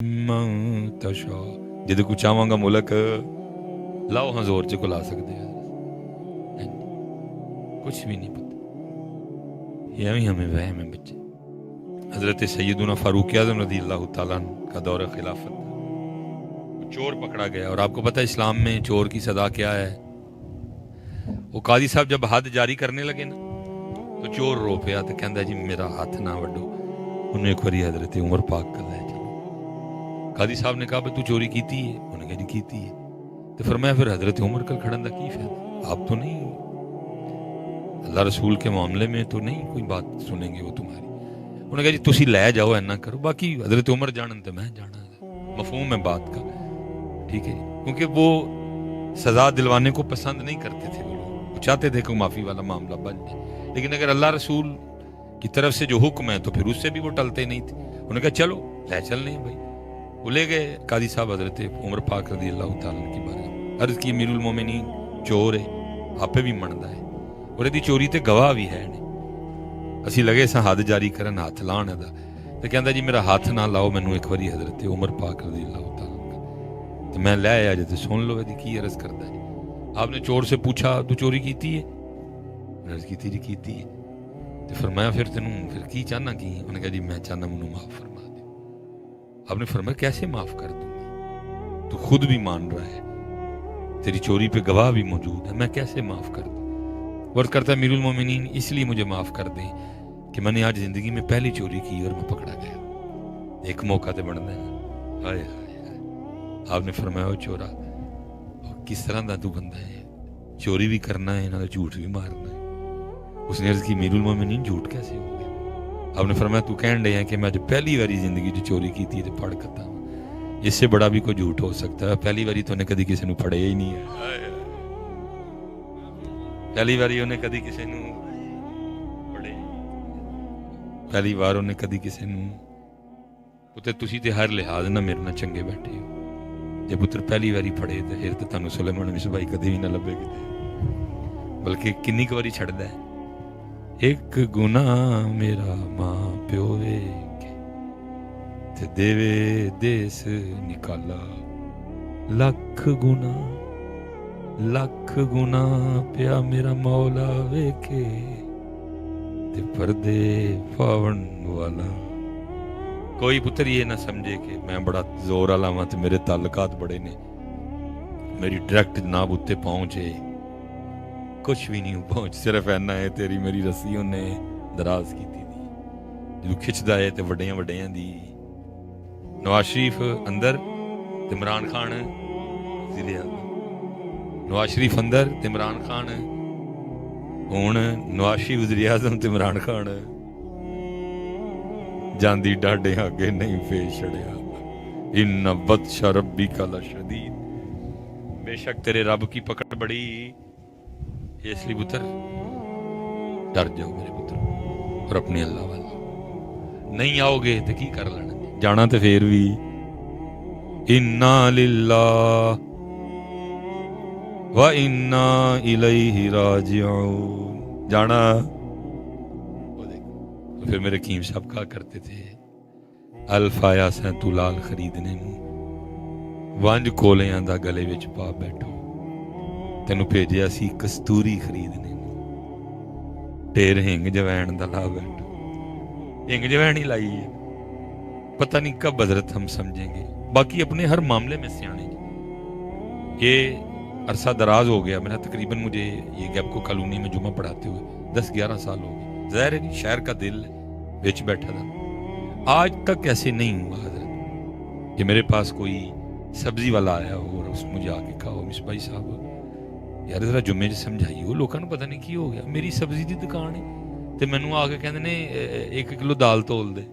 ਤਸ਼ਾ ਜਿਹਦੇ ਕੋ ਚਾਹਾਂਗਾ ਮੁਲਕ ਲਾਓ ਹਾਂ ਜ਼ੋਰ ਚ ਕੋਲਾ ਸਕਦੇ ਆ कुछ भी नहीं पता। यही हमें वहम है बच्चे। हजरत सैयदुना फारूक आज़म रज़ी अल्लाह ताला का दौर खिलाफत, चोर पकड़ा गया और आपको पता है इस्लाम में चोर की सज़ा क्या है। वो काजी साहब जब हद जारी करने लगे ना तो चोर रो पिया तो कहता जी मेरा हाथ ना वड्डो। उन्हें एक बारी हजरत उमर पाक कर है चलो। काजी साहब ने कहा तू चोरी की है? उन्हें कहा जी की है। तो फरमाया फिर हजरत उमर कल खड़न का की फायदा, आप तो नहीं अल्लाह रसूल के मामले में तो नहीं कोई बात सुनेंगे वो तुम्हारी। उन्होंने कहा जी तुसी लै जाओ ऐना करो, बाकी हजरत उमर जानन तो मैं जाना। मफहूम है बात का, ठीक है जी। क्योंकि वो सज़ा दिलवाने को पसंद नहीं करते थे वो लोग, वो चाहते थे कि माफ़ी वाला मामला बन जाए। लेकिन अगर अल्लाह रसूल की तरफ से जो हुक्म है तो फिर उससे भी वो टलते नहीं थे। उन्होंने कहा चलो लै चलने भाई। वो ले गए काजी साहब हजरत उमर पाक रज़ी अल्लाह तआला की बारगाह। अर्ज़ की अमीरुल मोमिनीन चोर है, आपे भी मनदा है और यदि चोरी ते गवाह भी है ने। असी लगे सा हद जारी करन हाथ लाण दा ते कहंदा जी मेरा हाथ ना लाओ, मैनू एक बारी हजरत उमर पाक रज़ी अल्लाह तआला तो मैं ले आया जे सुन लो यदि की अर्ज करदा जी। आपने चोर से पूछा तू चोरी कीती है? अर्ज कीती जी कीती है। तो फरमाया फिर तेनू फिर की चाहना की? उन्होंने कहा जी मैं चाहना मैनू माफ फरमा दे। आपने फरमाया कैसे माफ कर दूंगा, तू खुद भी मान रहा है, तेरी चोरी पे गवाह भी मौजूद है, मैं कैसे माफ कर दूं? वर्द करता है अमीरुल मोमिनीन इसलिए मुझे माफ कर दें कि मैंने आज जिंदगी में पहली चोरी की और मैं पकड़ा गया। एक मौका तो बनता है। हाय हाय। आपने फरमाया चोरा किस तरह का तू बंदा है, चोरी भी करना है ना झूठ भी मारना है। उसने अर्ज की अमीरुल मोमिनीन झूठ कैसे हो गया? आपने फरमाया तू कहन डे है कि मैं जब पहली बारी जिंदगी जो चोरी की थी तो पढ़ करता, इससे बड़ा भी कोई झूठ हो सकता है। पहली बारी तो कभी किसी ने फड़े ही नहीं है। पहली बारी उन्हें कदी किसी नू पढ़े, पहली बार उन्हें कदी किसी नू पुत्र तुसी ते हर लिहाज ना मेरे ना चंगे बैठे हो। जे पुत्र पहली बारी पढ़े तो फिर तो तुहानू सुलेमान मिसबाई कदी भी ना लभे किते, बल्कि किन्नी क वारी छड़दा है। एक गुनाह मेरा मां प्यो के ते देवे देस निकाला, लख गुना पिया मेरा मौला वेखे ते पर्दे पावन वाला। कोई पुत्र ये ना समझे कि मैं बड़ा जोर वाला वा ते मेरे ताल्लुकात बड़े ने, मेरी डायरेक्ट जनाब उत्ते पहुंचे कुछ भी नहीं पहुंच। सिर्फ इन्ना है तेरी मेरी रस्सी उन्ने दराज की थी जो खिंचदा है ते वड्डियां वड्डियां दी। नवाज शरीफ अंदर ते इमरान खान जिले नवाज शरीफ अंदर ते इमरान खान हुण नवाज शरीफ वज़ीर आज़म ते इमरान खान जांदी डाडे अगे नहीं पेश छड़िया। इन्ना बत्शा रब्बी का लशदीद, बेशक तेरे रब की पकड़ बड़ी, इसलिए पुत्र डर जाओ मेरे पुत्र और अपने अल्लाह वाला। नहीं आओगे तो की कर लेना, जाना तो फिर भी। इन्ना लिल्लाह व इन्ना इलैहि राजिऊन, जाना। तो फिर मेरे कीम साहब कहा करते थे अल्फाया से तू लाल खरीदने वंज कोलियां दा गले विच पा बैठो, तेनू भेजिया सी कस्तूरी खरीदने, ढेर हिंग जवैन दा ला बैठो। हिंग जवैन ही लाई है, पता नहीं कब हजरत हम समझेंगे। बाकी अपने हर मामले में सियाने। ये अरसा दराज हो गया मेरा, तकरीबन मुझे ये गैप को कॉलोनी में जुमा पढ़ाते हुए 10-11 साल हो गए। ज़ाहिर है शहर का दिल बेच बैठा था। आज तक ऐसे नहीं हुआ हजरत कि मेरे पास कोई सब्जी वाला आया हो और उसने मुझे आके कहा मिस भाई साहब यार जरा जुम्मे समझाइयो, लोगों को पता नहीं की हो गया, मेरी सब्जी की दुकान है तो मैनू आके कहते ने 1 किलो दाल तोल दे।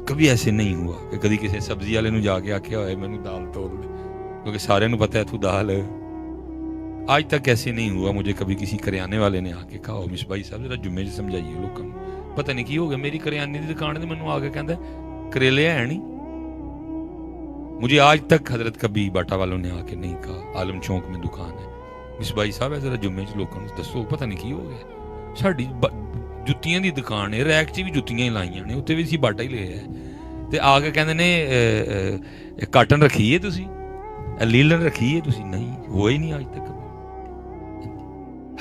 कभी ऐसे नहीं हुआ कि कभी किसी सब्जी वाले जाके आख्या हो मैनू दाल तोल दे, क्योंकि सारे नू पता है तू दाल। आज तक ऐसे नहीं हुआ मुझे कभी किसी करियाने वाले ने आके कहा मिस भाई साहब जरा जुम्मे समझाइए लोगों को, पता नहीं की हो गया मेरी करियाने की दुकान है। मैनू आके कहता करेले है नहीं। मुझे आज तक हजरत कभी बाटा वालों ने आके नहीं कहा आलम चौक में दुकान है मिस भाई साहब है जरा जुम्मे लोगों को दसो, पता नहीं की हो गया। साड़ी जुत्तियां की दुकान है, रैक च भी जुत्तियां ही लाइया ने, उत्ते भी असीं बाटा ही लिया है ਤੇ ਆ ਕੇ ਕਹਿੰਦੇ ਨੇ ਕਾਟਨ ਰੱਖੀ ਹੈ ਤੁਸੀਂ, लीलन रखी है तुसी, नहीं हुआ ही नहीं आज तक।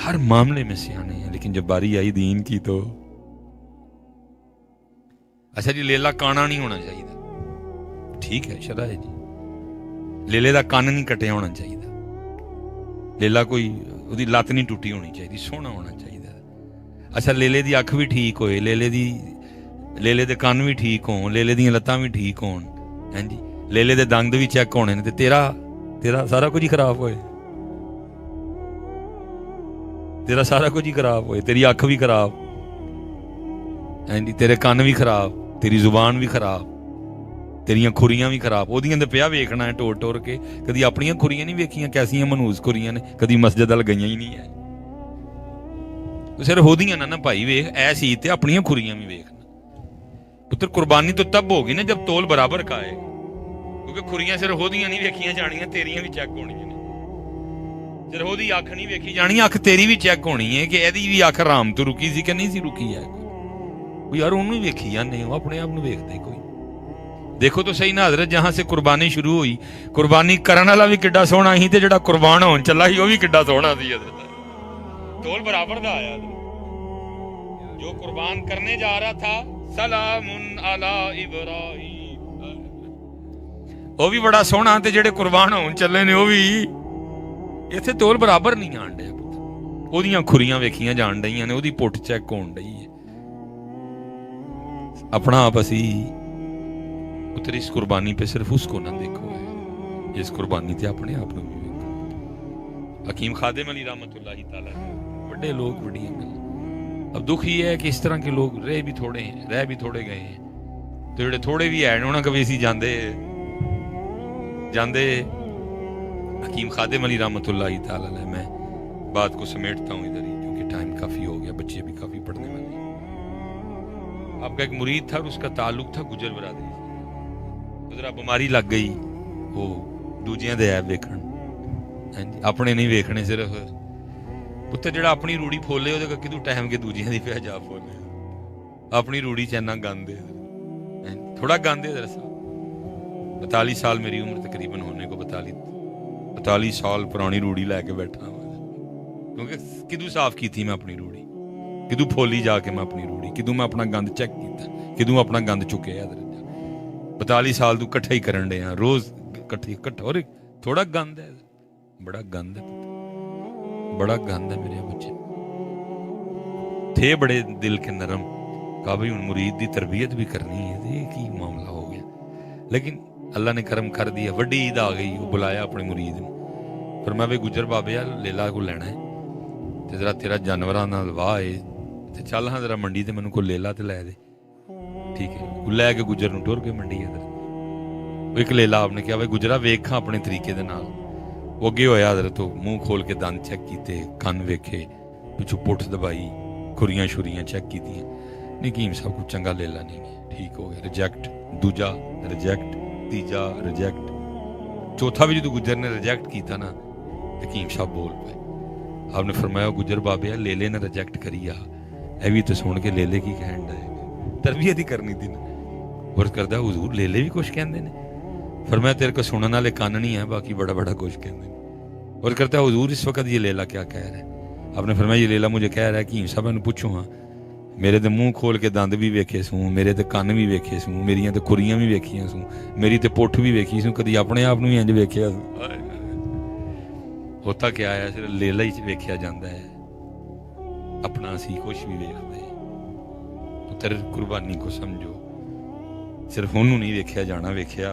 हर मामले में सियाने हैं, लेकिन जब बारी आई दीन की तो अच्छा जी लेला काना नहीं होना चाहिए, ठीक है शरा है जी, लेले दा कान नहीं कटिया होना चाहिए, लेला कोई उसदी लत्त नहीं टुटी होनी चाहिए, सोहना होना चाहिए। अच्छा लेले दी अख भी ठीक होए, लेले दे कान भी ठीक होन, लेले दी लत्तां भी ठीक होन, हैं जी, लेले दे दंद भी चेक होने ने, ते तेरा सारा कुछ ही खराब होए, तेरा सारा कुछ ही खराब होए, तेरी अख भी खराब, हैं जी, तेरे कान भी खराब, तेरी जुबान भी खराब, तेरियां खुरियां भी खराब। ओदियां ते पिया वेखना है टोर टोर के, कदी अपनियां खुरियां नहीं वेखियां कैसियां मनूस खुरियां ने, कदी मस्जिद अल गईयां ही नहीं है। सिर्फ ओदियां ना भाई वेख, ऐसी ते अपनियां खुरियां भी वेखना पुत्र। कुर्बानी तो तब होगी ना जब तोल बराबर का है, क्योंकि खुरियां सिर्फ ओदियां नहीं वेखियां जानियां, तेरियां भी चेक होनियां ने। सिर्फ ओदी अख नहीं वेखी जानी, अख तेरी भी चेक होनी है कि एदी भी अख आराम तो रुकी सी कि नहीं सी रुकी है। कोई यार उन्होंने वेखी जाने, अपने आप को वेखते कोई। देखो तो सही ना हजरत, जहां से कुर्बानी शुरू हुई, कुर्बानी करने वाला भी किड्डा सोहना ही, ते जिहड़ा कुर्बान होन चला ही वो भी किड्डा सोहना सी हजरत। तोल बराबर दा आया, जो कुर्बान करने जा रहा था सलामुन अला इब्राहीम, वो भी बड़ा सोहना, ते जिहड़े कुर्बान होन चले ने वो भी इत्थे तोल बराबर नहीं आण डे। ओदियां खुरियां वेखियां जाण डईयां ने, ओदी पुठ चेक होण डई है। अपना आप असी पुत्र इस कुर्बानी पे सिर्फ उसको ना देखो है, इस कुर्बानी ते अपने आप को भी देखो। हकीम खादिम अली रहमतुल्लाहि तआला, बड़े लोग बड़ियां गल्लां। अब दुख ही है कि इस तरह के लोग रह भी थोड़े गए हैं, तो जेडे थोड़े भी है उन्होंने कभी असी जाते हकीम खादिम अली रहमतुल्लाहि तआला अलैह। मैं बात को समेटता हूँ इधर ही, क्योंकि टाइम काफी हो गया, बच्चे भी काफी पढ़ने वाले। आपका एक मुरीद था और उसका ताल्लुक था गुजर बरादरी से। जरा बीमारी लग गई, वो दूजियां दे ऐब वेखण, अपने नहीं वेखने सिर्फ। पुत्तर जिहड़ा अपनी रूड़ी फोले ਉਹਦੇ ਕਰਕੇ ਤੂੰ ਟਾਈਮ के दूजियां दी पिया जा फोले, अपनी रूड़ी च इन्ना गंद है, थोड़ा गंद है दरअसल। 42 साल मेरी उम्र तकरीबन होने को, 42 साल पुरानी रूड़ी लैके बैठा, क्योंकि किदू साफ की थी मैं अपनी रूड़ी, किदू फोली जाके मैं अपनी रूड़ी, किदू मैं अपना गंद चेक किया, किदू अपना गंद चुके। 42 साल तू कट्ठा ही करन डे, रोज कट्ठा। और थोड़ा गंद है, बड़ा गंद है, बड़ा गंद है मेरे बच्चे। थे बड़े दिल के नरम, कहा भाई हुण मुरीद की तरबियत भी करनी है, ये की मामला हो गया। लेकिन अल्लाह ने करम कर दिया, वड्डी ईद आ गई, वो बुलाया अपने मुरीद ने। फिर मैं भाई गुजर बाबे यार लेला को लेना है, तो जरा तेरा जानवरां नाल वाह है, तो चल हाँ जरा मंडी ते मैनूं कोई लेला ते लै दे। ठीक है, लैके गुजर नूं टुर के मंडी इधर। एक लेला आपने कहा भाई गुजरा वेखा अपने तरीके दे नाल। वो अगे होया हजरत, तो मुंह खोल के दंद चेक किए, कन वेखे, पिछू पुठ दबाई, खुरियां शुरियां चेक की। नहीं हकीम साहब कुछ चंगा लेला नहीं है, ठीक हो गया, रिजैक्ट। दूजा रिजैक्ट, तीजा रिजैक्ट, चौथा भी जो गुजर ने रिजैक्ट किया ना, हकीम साहब बोल पाए। आपने फरमाया गुजर बाबे लेले ने रिजैक्ट करी आ, ए भी तो सुन के लेले की कहन डे, तरबियत ही करनी थी ना। और करदा हुजूर लेले भी कुछ कहते हैं। फरमाया तेरे को सुनने वाले कान नहीं है, बाकी बड़ा बड़ा कुछ कहते हैं। और करता हुजूर इस वक्त ये लेला क्या कह रहा है। आपने फरमाया ये लेला मुझे कह रहा है कि साहब मैंने पूछो हाँ, मेरे तो मुंह खोल के दंद भी वेखे सूँ, मेरे तो कान भी वेखे सूँ, मेरिया तो खुरियां भी वेखियां सूँ, मेरी तो पुठ भी वेखी सूँ, कभी अपने आप भी इंज वेखिया। होता क्या है, सिर्फ लेला ही वेखिया जाता है, अपना असी कुछ भी वेखते। पुत्र कुर्बानी को समझो, सिर्फ उन्होंने नहीं वेखिया जाना, वेखिया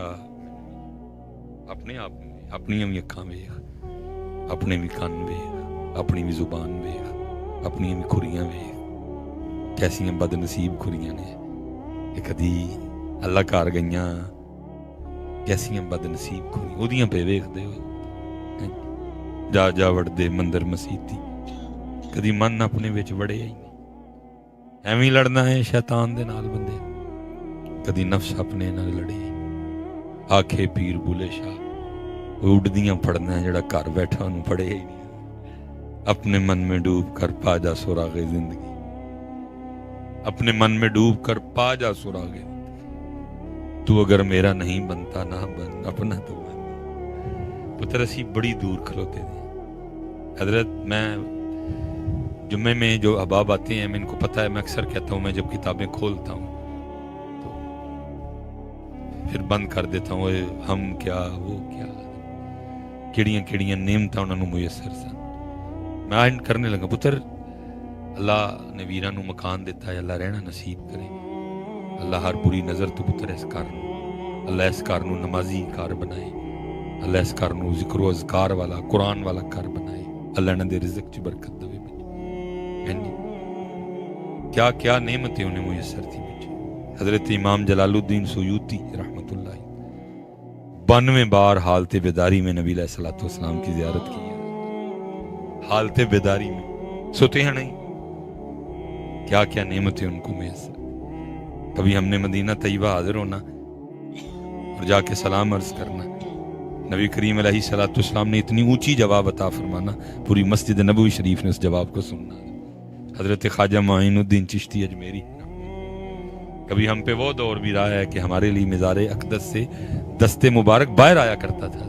अपने आप में, अपनी भी अखां वेख, अपने भी कान वेख, अपनी भी जुबान वेख, अपनी भी खुरियां वेख। कैसियां बदनसीब खुरियां ने, कदी अल्लाह घर गईयां, कैसियां बदनसीब खुरियां ओदियां पे वेखदे हो। जा वड़दे मंदिर मसीती, कदी मन अपने विच वड़े ही नहीं, एवं लड़ना है शैतान दे नाल बंदे। कदी नफ्स अपने नाल लड़े, आखे पीर बुले शाह उड़दियां फड़ना है, जड़ा घर बैठा उन्होंने फड़े ही नहीं। अपने मन में डूब कर पा जा सुरागे जिंदगी, अपने मन में डूब कर पा जा सुरागे। تو اگر میرا نہیں بنتا نہ بن اپنا تو بن. پتر اسی بڑی دور کھلوتے تھے حضرت. میں جمعے میں جو احباب آتے ہیں میں ان کو پتہ ہے، میں اکثر کہتا ہوں میں جب کتابیں کھولتا ہوں تو پھر بند کر دیتا ہوں. ہم کیا وہ کیا کیڑیاں کیڑیاں نعمتاں انہوں نے میسر سن. میں آئین کرنے لگا پتر اللہ نے ویران نو مکان دیتا ہے، اللہ رہنا نصیب کرے. اللہ ہر بری نظر تو پتر اس کار اللہ اس کار نو نمازی کار بنائے. اللہ اس کار نو ذکر و اذکار والا قرآن والا کار بنائے. اللہ نے دے رزق چ برکت دے. کیا کیا نعمتیں انہیں میسر تھی بیٹھے. حضرت امام جلال الدین سیوطی رحمۃ اللہ 92 بار حالت بیداری میں نبی علیہ الصلوۃ والسلام کی زیارت کی ہے. حالت بیداری میں سوتے ہیں نہیں. کیا کیا نعمتیں ان کو میسر. کبھی ہم نے مدینہ طیبہ حاضر ہونا اور جا کے سلام عرض کرنا. نبی کریم علیہ الصلوۃ والسلام نے اتنی اونچی جواب عطا فرمانا، پوری مسجد نبوی شریف نے اس جواب کو سننا. حضرت خواجہ معین الدین چشتی اجمیری. کبھی ہم پہ وہ دور بھی رہا ہے کہ ہمارے لیے مزار اقدس سے دست مبارک باہر آیا کرتا تھا.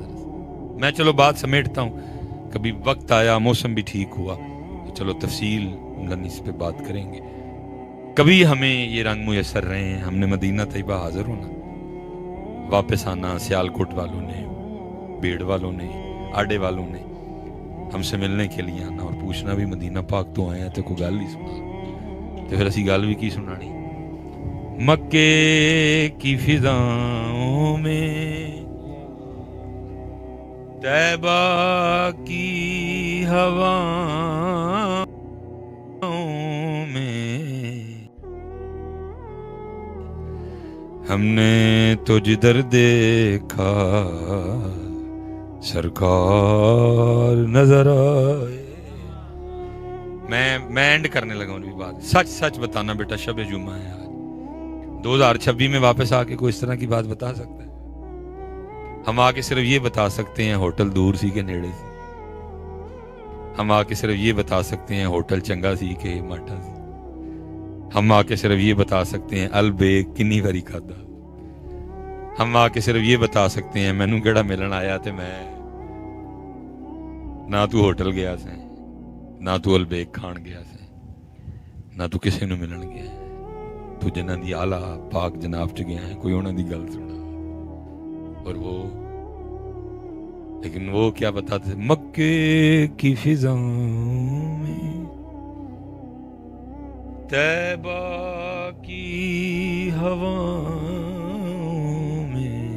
میں چلو بات سمیٹتا ہوں، کبھی وقت آیا موسم بھی ٹھیک ہوا تو چلو تفصیل اس پہ بات کریں گے. کبھی ہمیں یہ رنگ میسر رہے ہیں. ہم نے مدینہ طیبہ حاضر ہونا، واپس آنا. سیالکوٹ والوں نے، بیڑ والوں نے، آڈے والوں نے ہم سے ملنے کے لیے آنا اور پوچھنا بھی مدینہ پاک تو آئے ہیں تو کوئی گل نہیں سنا. تو پھر اسی گل بھی کی سنانی. مکے کی فضاؤں میں، طیبہ کی ہواؤں میں، ہم نے تو جدھر دیکھا سرکار نظر آئے. میں اینڈ کرنے لگا ہوں بات. سچ سچ بتانا بیٹا، شب جمعہ ہے آج. 2026 میں واپس آ کے کوئی اس طرح کی بات بتا سکتا ہے؟ ہم آ کے صرف یہ بتا سکتے ہیں ہوٹل دور سی کہ نیڑے سی. ہم آ کے صرف یہ بتا سکتے ہیں ہوٹل چنگا سی کہ ماٹا سی. ہم آ کے صرف یہ بتا سکتے ہیں البے کنی واری کھادا. ہم آ کے صرف یہ بتا سکتے ہیں مینوں کیڑا ملن آیا تے میں نہ تو ہوٹل گیا سے، نہ تو البیک کھان گیا سے، نہ تو کسی نو ملن گیا ہے. تو جنہاں دی آلہ پاک جناب چ گیا ہے، کوئی انہاں دی گل سنا. اور وہ لیکن وہ کیا بتاتے تھے؟ مکے کی فضاؤں میں، طیبہ کی ہواؤں میں،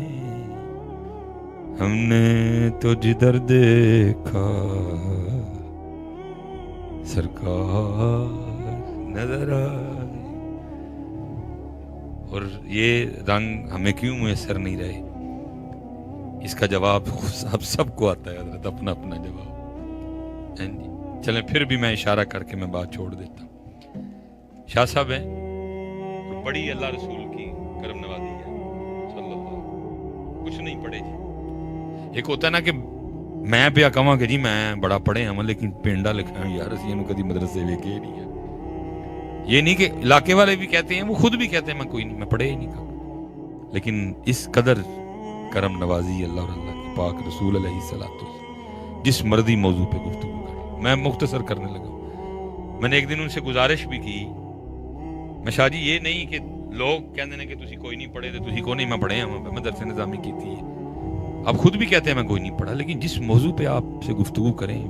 ہم نے تو جدھر دیکھا سرکار نظر آئے. اور یہ رنگ ہمیں کیوں میسر نہیں رہے؟ اس کا جواب سب کو آتا ہے حضرت، اپنا اپنا جواب. چلیں پھر بھی میں اشارہ کر کے میں بات چھوڑ دیتا ہوں. شاہ صاحب ہیں، بڑی اللہ رسول کی کرم نوازی ہے صلی اللہ. کچھ نہیں پڑھے جی. ایک ہوتا ہے نا کہ میں پیا کہاں کہ جی میں بڑا پڑھے ہوں لیکن پینڈا لکھا ہوں یار اسی کدی مدرسے ویکھے نہیں ہے. یہ نہیں کہ علاقے والے بھی کہتے ہیں، وہ خود بھی کہتے ہیں میں کوئی نہیں، میں پڑھے ہی نہیں کہا. لیکن اس قدر کرم نوازی اللہ اور اللہ کے پاک رسول علیہ الصلوۃ والسلام جس مرضی موضوع پہ گفتگو کریں. میں مختصر کرنے لگا. میں نے ایک دن ان سے گزارش بھی کی، میں شاہ جی یہ نہیں کہ لوگ کہتے ہیں کہ تسی کوئی نہیں پڑھے تو تسی کو نہیں، میں پڑھے ہوں میں مدرسے نظامی کی تھی. آپ خود بھی کہتے ہیں میں کوئی نہیں پڑھا، لیکن جس موضوع پہ آپ سے گفتگو کریں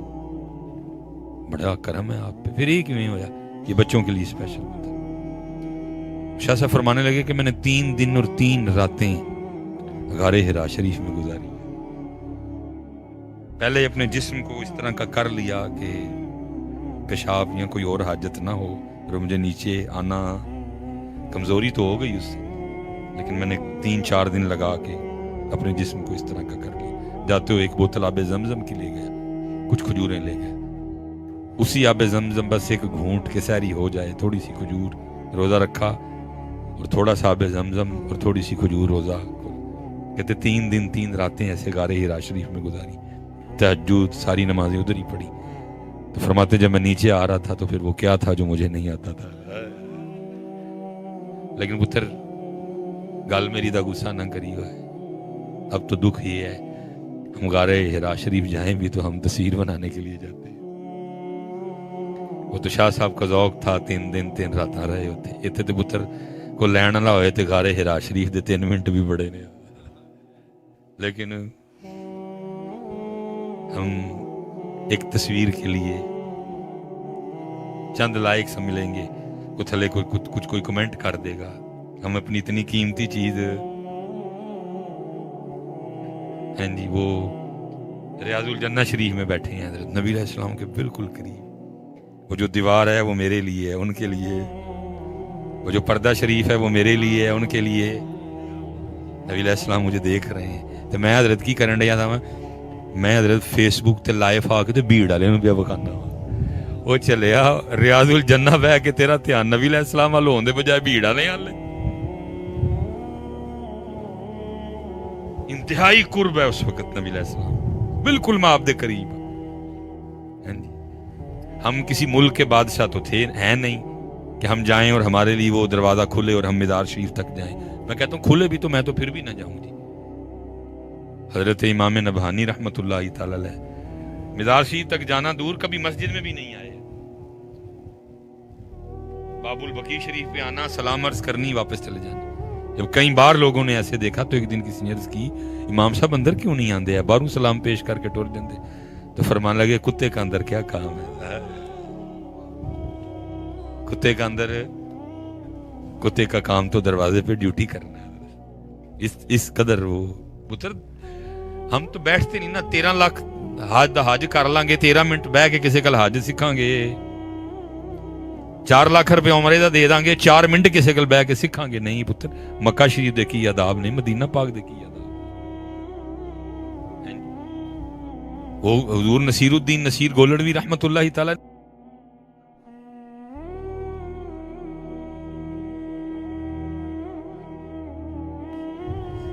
بڑا کرم ہے آپ پہ. پھر یہ کیوں ہوا؟ یہ بچوں کے لیے اسپیشل ہوتا ہے. شاہ صاحب فرمانے لگے کہ میں نے 3 دن اور 3 راتیں غار حرا شریف میں گزاری. پہلے اپنے جسم کو اس طرح کا کر لیا کہ پیشاب یا کوئی اور حاجت نہ ہو، اور مجھے نیچے آنا کمزوری تو ہو گئی اس سے، لیکن میں نے 3-4 دن لگا کے اپنے جسم کو اس طرح کا کر لیا. جاتے ہو ایک بوتل آب زمزم کی لے گیا، کچھ کھجوریں لے گئے. اسی آب زمزم بس ایک گھونٹ کے سحری ہو جائے، تھوڑی سی کھجور، روزہ رکھا اور تھوڑا سا آب زمزم اور تھوڑی سی کھجور روزہ. کہتے 3 دن 3 راتیں ایسے غار حرا شریف میں گزاری. تہجد ساری نمازیں ادھر ہی پڑھی. تو فرماتے جب میں نیچے آ رہا تھا تو پھر وہ کیا تھا جو مجھے نہیں آتا تھا. لیکن پتر गल मेरी दा गुस्सा ना करी है। अब तो दुख ये है, हम गारे हिरा शरीफ जाएं भी तो हम तस्वीर बनाने के लिए जाते हैं। वो तो शाह साहब का ज़ौक था, 3 दिन 3 रात रहे होते। इतने तो पुत्र को लैन वाला होए तो गारे हिरा शरीफ दे 3 मिनट भी बड़े ने। लेकिन हम एक तस्वीर के लिए चंद लाइक्स मिलेंगे, कुछ थले कोई कमेंट कर देगा, हम अपनी इतनी कीमती चीज, हैं जी, वो रियाजुल जन्नत शरीफ में बैठे हैं हज़रत नबी अलैहिस्सलाम के बिल्कुल करीब। वो जो दीवार है वो मेरे लिए है, उनके लिए। वो जो पर्दा शरीफ है वो मेरे लिए है, उनके लिए। नबी अलैहिस्सलाम मुझे देख रहे हैं तो मैं हज़रत की करन दिया था, मैं हज़रत फेसबुक ते लाइव आके तो भीड़ वाले नूं पिया विखाना वा। वो चलिया रियाजुल जन्नत बह के तेरा ध्यान नबी अलैहिस्सलाम वाल होने दे बजाय भीड़ वाले हाल। इंतहाई कुर्ब है उस वक्त नबी अलैहिस्सलाम, बिल्कुल माँ आप दे करीब। हम किसी मुल्क के बादशाह तो थे हैं नहीं कि हम जाएं और हमारे लिए वो दरवाजा खुले और हम मिदार शरीफ तक जाएं। मैं कहता हूँ खुले भी तो मैं तो फिर भी ना जाऊं जी। हजरत इमाम नबहानी रहमतुल्लाह तआला अलैह मिदार शरीफ तक जाना दूर, कभी मस्जिद में भी नहीं आए। बाबुल बकी शरीफ पे आना, सलाम अर्ज करनी, वापस चले जाना। जब कई बार लोगों ने ऐसे देखा तो एक दिन किसी ने अर्ज की, इमाम साहब अंदर क्यों नहीं आते, बाहरों सलाम पेश करके टुर जाते। तो फरमान लगे कुत्ते का अंदर क्या काम है, कुत्ते का अंदर, कुत्ते का काम तो दरवाजे पे ड्यूटी करना है। इस कदर वो पुत्र, हम तो बैठते नहीं ना। 13 लाख हज कर लांगे, 13 मिनट बह के किसी कल हज सीखांगे। 4 लाख रुपए उमरे दा दे दांगे, 4 मिनट किसी कल बह के सीखांगे नहीं पुत्र। मक्का शरीफ दे की आदाब नहीं, मदीना पाक दे की आदाब। वो हुजूर नसीरुद्दीन नसीर गोलड़वी रहमतुल्लाह तआला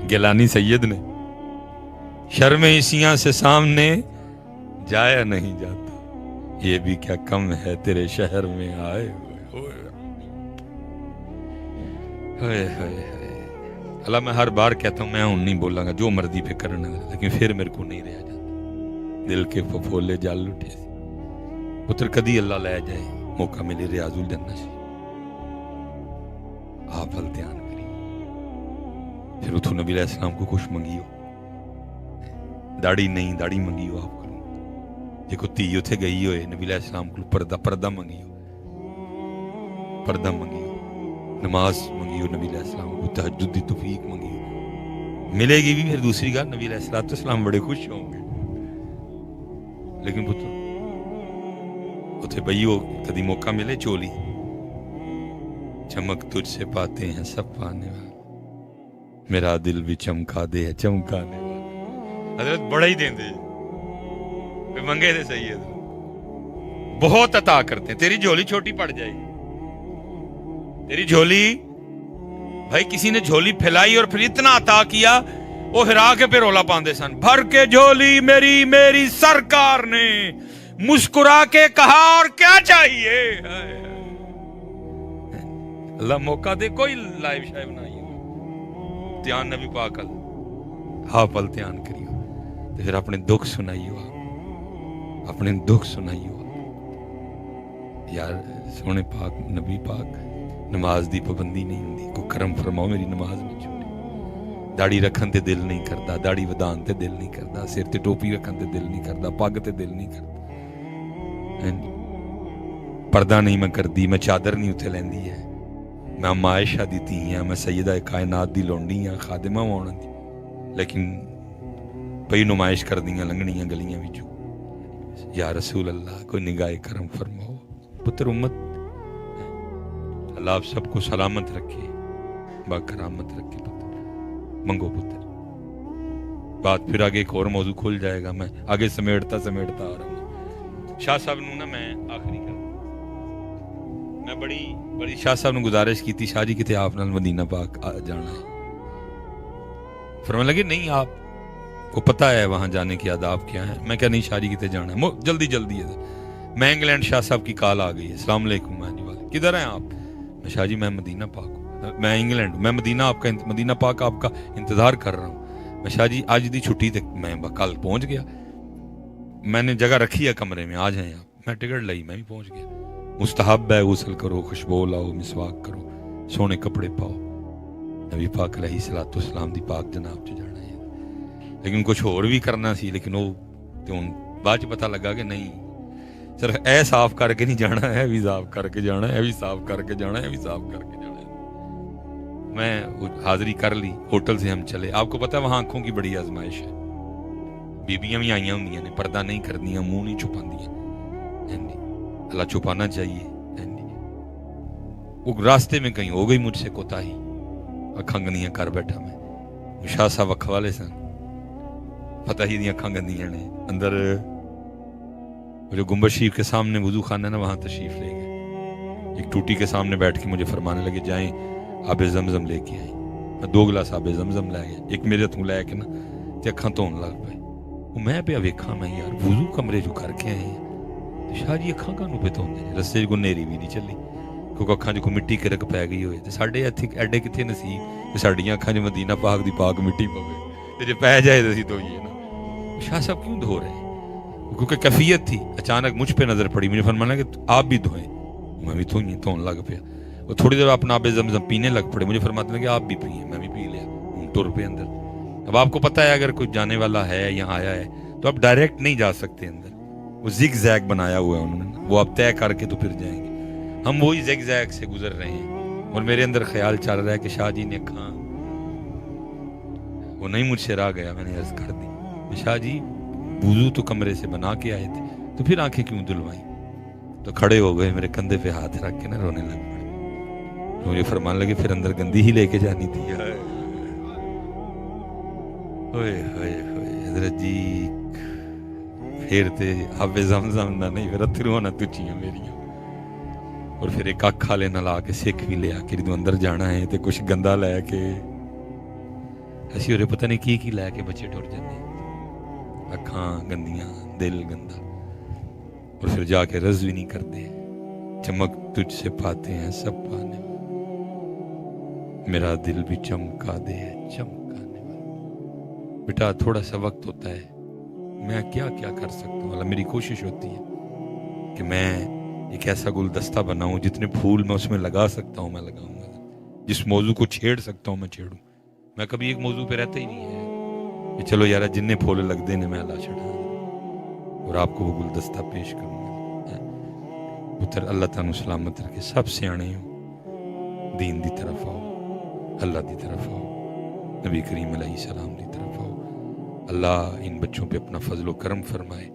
गिलानी सैयद ने, शर्म इसियां से सामने जाया नहीं जाता, ये भी क्या कम है तेरे शहर में आए हुए। अल्लाह, मैं हर बार कहता हूं मैं हूं नहीं बोलांगा, जो मर्जी पे करना, लेकिन फिर मेरे को नहीं रहा जाता। दिल के फफोले जल उठे पुत्र, कदी अल्लाह ले जाए मौका मिले रियाजुल जन्नत से, आप हल ध्यान करिए। फिर उठो नबी अलैहिस्सलाम को कुछ मंगियो, दाढ़ी नहीं दाढ़ी मंगियो आप करो। जे को धी उथे गई होए नबी अलैहिस्सलाम को पर्दा मंगियो, पर्दा मंगियो, नमाज मंगियो नबी अलैहिस्सलाम को, तहज्जुद दी तौफीक मंगियो, मिलेगी भी। फिर दूसरी गल, नबी अलैहिस्सलाम बड़े खुश होंगे। लेकिन पुत्र उथे बइयो कदी मौका मिले, चोली चमक तुझसे पाते हैं सब पाने वाले, मेरा दिल भी चमका दे है चमकाने वाला। हजरत बड़ा ही देंदे, मंगे थे सही है, बहुत अता करते हैं। तेरी झोली छोटी पड़ जाएगी, तेरी झोली, भाई किसी ने झोली फैलाई और फिर इतना अता किया, वो हिरा के पे रोला पांदे सन, भर के झोली मेरी मेरी सरकार ने मुस्कुरा के कहा और क्या चाहिए। अल्लाह मौका दे, कोई लाइव शाइव ना ध्यान नबी पाकल, हाँ पल ध्यान करियो, तो फिर अपने दुख सुनाइयो, अपने दुख सुनाइयो यार। सोने पाक नबी पाक नमाज दी पाबंदी नहीं होंदी, को करम फरमाओ मेरी नमाज में छूटे। दाढ़ी रखन ते दिल नहीं करता, दाढ़ी वधान ते दिल नहीं करता, सिर ते टोपी रखन ते दिल नहीं करता, पग ते दिल नहीं करता, पर्दा नहीं मैं करदी, मैं चादर नहीं उथे लैंदी है, मैं अम्मा आयशा दी धी हां, मैं सैयदा कायनात दी लोंडी हां, खादिमा होण दी, लेकिन पई नुमाइश करदियां लंघणियां गलियां विचों। या रसूल अल्लाह, कोई निगाह करम फरमाओ। पुत्र उम्मत, अल्लाह आप सबको सलामत रखे, बाकरामत रखे। पुत्र मंगो पुत्र, बात फिर आगे एक और मौजू खुल जाएगा, मैं आगे समेटता समेटता आ रहा हूँ। शाह साहब नूं ना मैं आखिरी कर, मैं बड़ी शाह साहब ने गुजारिश की थी, शाह जी कितने आप नाल मदीना पाक जाना है। फरमान लगे नहीं आपको पता है वहां जाने की आदाब क्या है। मैं क्या नहीं शाह जी कितने जाना है, जल्दी जल्दी है। मैं इंग्लैंड, शाह साहब की कॉल आ गई है, अस्सलाम वालेकुम, किधर हैं आप? मैं शाह जी मैं मदीना पाक हूँ। میں انگلینڈ، میں مدینہ پاک آپ کا انتظار کر رہا ہوں. میں شاہ جی آج دی چھٹی تک میں کل پہنچ گیا، میں نے جگہ رکھی ہے کمرے میں، آ جائیں آپ. میں ٹکٹ لائی، میں بھی پہنچ گیا. مستحب ہے غسل کرو، خوشبو لاؤ، مسواک کرو، سونے کپڑے پاؤ، نبی پاک علیہ الصلوۃ والسلام دی پاک جناب چ جانا ہے. لیکن کچھ اور بھی کرنا سی، لیکن وہ تو بعد چ پتہ لگا کہ نہیں، صرف اے صاف کر کے نہیں جانا ہے، بھی صاف کر کے جانا ہے، بھی صاف کر کے جانا ہے، بھی صاف کر کے جانا ہے. میں حاضری کر لی، ہوٹل سے ہم چلے. آپ کو پتہ ہے وہاں آنکھوں کی بڑی آزمائش ہے، بیبیاں بھی آئیاں ہوندیاں نے، پردہ نہیں کردیاں، منہ نہیں چھپاندیاں. اللہ چھپانا چاہیے. وہ راستے میں کہیں ہو گئی مجھ سے کوتاہی، اکھاں گندیاں کر بیٹھا میں. شاہ صاحب اکھ والے سن، پتہ ہی دی اکھاں گندیاں نے. اندر جو گنبد شریف کے سامنے وضو خانہ ہے نا، وہاں تشریف لے گئے. ایک ٹوٹی کے سامنے بیٹھ کے مجھے فرمانے لگے جائیں آب زمزم لے کے آئیں. میں 2 گلاس آب زمزم لے گیا، ایک میرے ہاتھوں لے کے نا تے اکھاں دھون لگ پئے. میں پیا ویکھاں میں یار وضو کمرے جو کر کے آئے ہیں، شاہ جی اکھاں کانوں پہ دھوندے نے؟ رستے کو نیری بھی نہیں چلی، کیونکہ اکھاں جو کوئی مٹی کرک پی گئی ہوئے. تے ساڈے اتھے ایڈے کتنے نصیب کہ ساڈیاں اکھاں جو مدینہ پاک دی پاک مٹی پوے تے جے پی جائے تے اسی دھوئیے نا. شاہ صاحب کیوں دھو رہے ہیں؟ کیونکہ کیفیت تھی. اچانک مجھ پہ نظر پڑی، مجھے فرمانا کہ آپ بھی دھوئیں. میں بھی دھون لگ پیا. وہ تھوڑی دیر اپنا آب زمزم پینے لگ پڑے. مجھے فرماتے ہیں کہ آپ بھی پئیں. میں بھی پی لیا، ٹر پہ اندر. اب آپ کو پتہ ہے اگر کوئی جانے والا ہے یا آیا ہے تو آپ ڈائریکٹ نہیں جا سکتے اندر، وہ زگ زیگ بنایا ہوا ہے انہوں نے، وہ آپ طے کر کے تو پھر جائیں گے. ہم وہی زگ زیگ سے گزر رہے ہیں اور میرے اندر خیال چل رہا ہے کہ شاہ جی نے کہاں وہ نہیں مجھ سے راہ گیا. میں نے عرض کر دی شاہ جی وضو تو کمرے سے بنا کے آئے تھے تو پھر آنکھیں کیوں دھلوائیں؟ تو کھڑے ہو گئے، میرے کندھے پہ ہاتھ رکھ کے نا رونے لگ پڑے. مجھے فرمان لگے پھر اندر گندی ہی لے کے جانی تھی. ہوئے ہوئے ہوئے حضرت جی پھر تے آب زمزم نہ نہیں، پھر اتھرو نہ تچیاں میریاں. اور پھر ایک اکھ والے نال آ کے سکھ بھی لیا کہ جدوں اندر جانا ہے تے کچھ گندا لے کے اسی ہورے پتہ نہیں کی لے کے بچے ٹر جاندے، اکھاں گندیاں، دل گندا. اور پھر جا کے رض بھی نہیں کرتے. چمک تجھ سے پاتے ہیں سب پانے، میرا دل بھی چمکا دے چمکانے والا. بیٹا تھوڑا سا وقت ہوتا ہے، میں کیا کیا کر سکتا ہوں؟ اللہ میری کوشش ہوتی ہے کہ میں ایک ایسا گلدستہ بناؤں جتنے پھول میں اس میں لگا سکتا ہوں میں لگاؤں گا، جس موضوع کو چھیڑ سکتا ہوں میں چھیڑوں. میں کبھی ایک موضوع پہ رہتا ہی نہیں ہے کہ چلو یار جننے پھول لگتے ہیں میں اللہ چڑھا اور آپ کو وہ گلدستہ پیش کروں گا. پتر اللہ تعالیٰ سلامت رکھے، سب سیانے ہو، دین دی طرف آؤ، اللہ دی طرف آؤ، نبی کریم علیہ السلام دی طرف آؤ. اللہ ان بچوں پہ اپنا فضل و کرم فرمائے،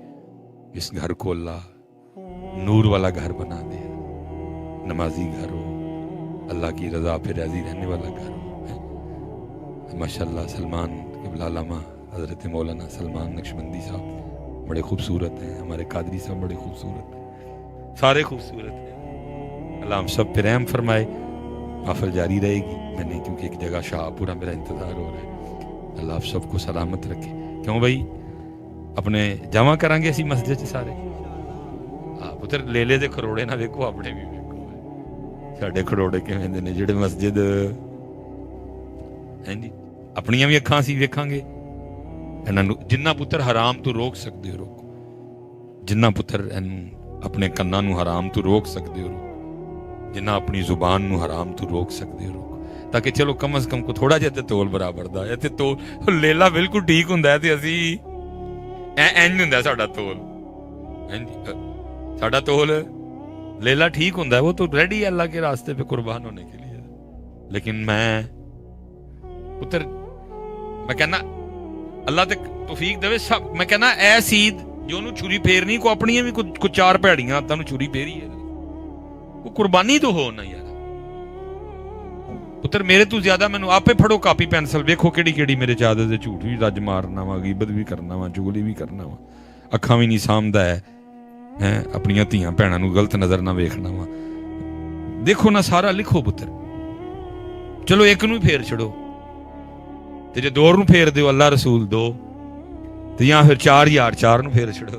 اس گھر کو اللہ نور والا گھر بنا دے، نمازی گھر ہو، اللہ کی رضا پہ راضی رہنے والا گھر ہو. ماشاءاللہ سلمان قبلہ علامہ حضرت مولانا سلمان نقشبندی صاحب بڑے خوبصورت ہیں، ہمارے قادری صاحب بڑے خوبصورت ہیں، سارے خوبصورت ہیں. اللہ ہم سب پہ رحم فرمائے. محفل جاری رہے گی، میں نے کیونکہ ایک جگہ شاہ پورا میرا انتظار ہو رہا ہے. اللہ آپ سب کو سلامت رکھے. کیوں بھائی اپنے جمع کریں گے اسی مسجد سارے؟ پتر لے لے دے کروڑے نہ ویکو، اپنے بھی ویکو. ساڈے کروڑے کیویں دے نے جڑے مسجد ہیں جی اپنیاں بھی اکھاں سی ویکھاں گے. جنہ پتر حرام تو روک سکتے ہو روکو، جنہ پتر اپنے کناں نو حرام تو روک سکتے ہو روکو، جنہ اپنی زبان نو حرام تو روک سکتے ہو روکو، تاکہ چلو کم از کم کو تھوڑا جہا تے تول برابر دا ہے. تے تول لیلا بالکل ٹھیک ہوندا ہے تے اسی اینج ہوندا ہے ساڈا تول. ساڈا تول لیلا ٹھیک ہوندا ہے، وہ تو ریڈی ہے اللہ کے راستے پہ قربان ہونے کے لیے. لیکن میں پتر میں کہنا اللہ تے توفیق دے سب. میں کہنا اے سید جو انہوں چھری پھیرنی کو اپنی بھی کو 4 پیڑیاں ہاتھاں نوں چھری پھیری ہے، وہ قربانی تو ہو نا یار. پتر میرے تو زیادہ مینوں آپے پھڑو کاپی پینسل ویکھو کیڑی کیڑی میرے چادر دے جھوٹ بھی رج مارنا وا، غیبت بھی کرنا وا، چغلی بھی کرنا وا، اکھاں بھی نہیں سامدا ہے اپنی دھیاں بھیناں نوں غلط نظر نہ ویکھنا وا. دیکھو نا سارا لکھو پتر، چلو ایک نوں پھیر چھڑو تے جے 2 نوں پھیر دیو اللہ رسول 2 تے یا پھر 4 یار 4 نوں پھیر چھڑو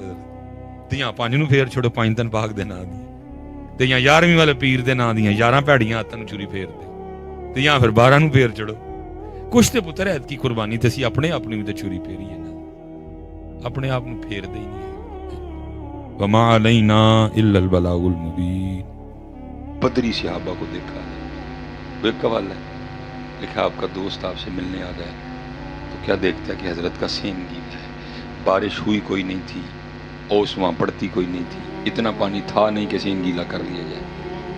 تے یا 5 نوں پھیر چھڑو 5 تن پاک دے نام دی تے یا 11ویں والے پیر دے نام دیاں 11 پیڑیاں ہاتھاں نوں چوری پھیر دے. ਤੇ ਜਾਂ ਫਿਰ 12 ਨੂੰ ਫੇਰ ਚੜੋ। ਕੁਛ ਤੇ ਪੁੱਤਰ ਐਤਕੀ ਕੁਰਬਾਨੀ ਤੇ ਅਸੀਂ ਆਪਣੇ ਆਪ ਨੂੰ ਵੀ ਤੇ ਛੁਰੀ ਫੇਰੀ ਹੈ ਨਾ, ਆਪਣੇ ਆਪ ਨੂੰ ਫੇਰਦੇ ਹੀ ਨਹੀਂ ਹੈ। ਵਮਾ अलैना इल्लल बलागुल मुबीन। बदरी सहाबा को देखा है, वो एक कवाल है, लिखा आपका दोस्त आपसे मिलने आ गया तो क्या देखता है कि हजरत का सेम गीत है, बारिश हुई कोई नहीं थी, ओस वहाँ पड़ती कोई नहीं थी, इतना पानी था नहीं कि सेम गीला कर लिया जाए।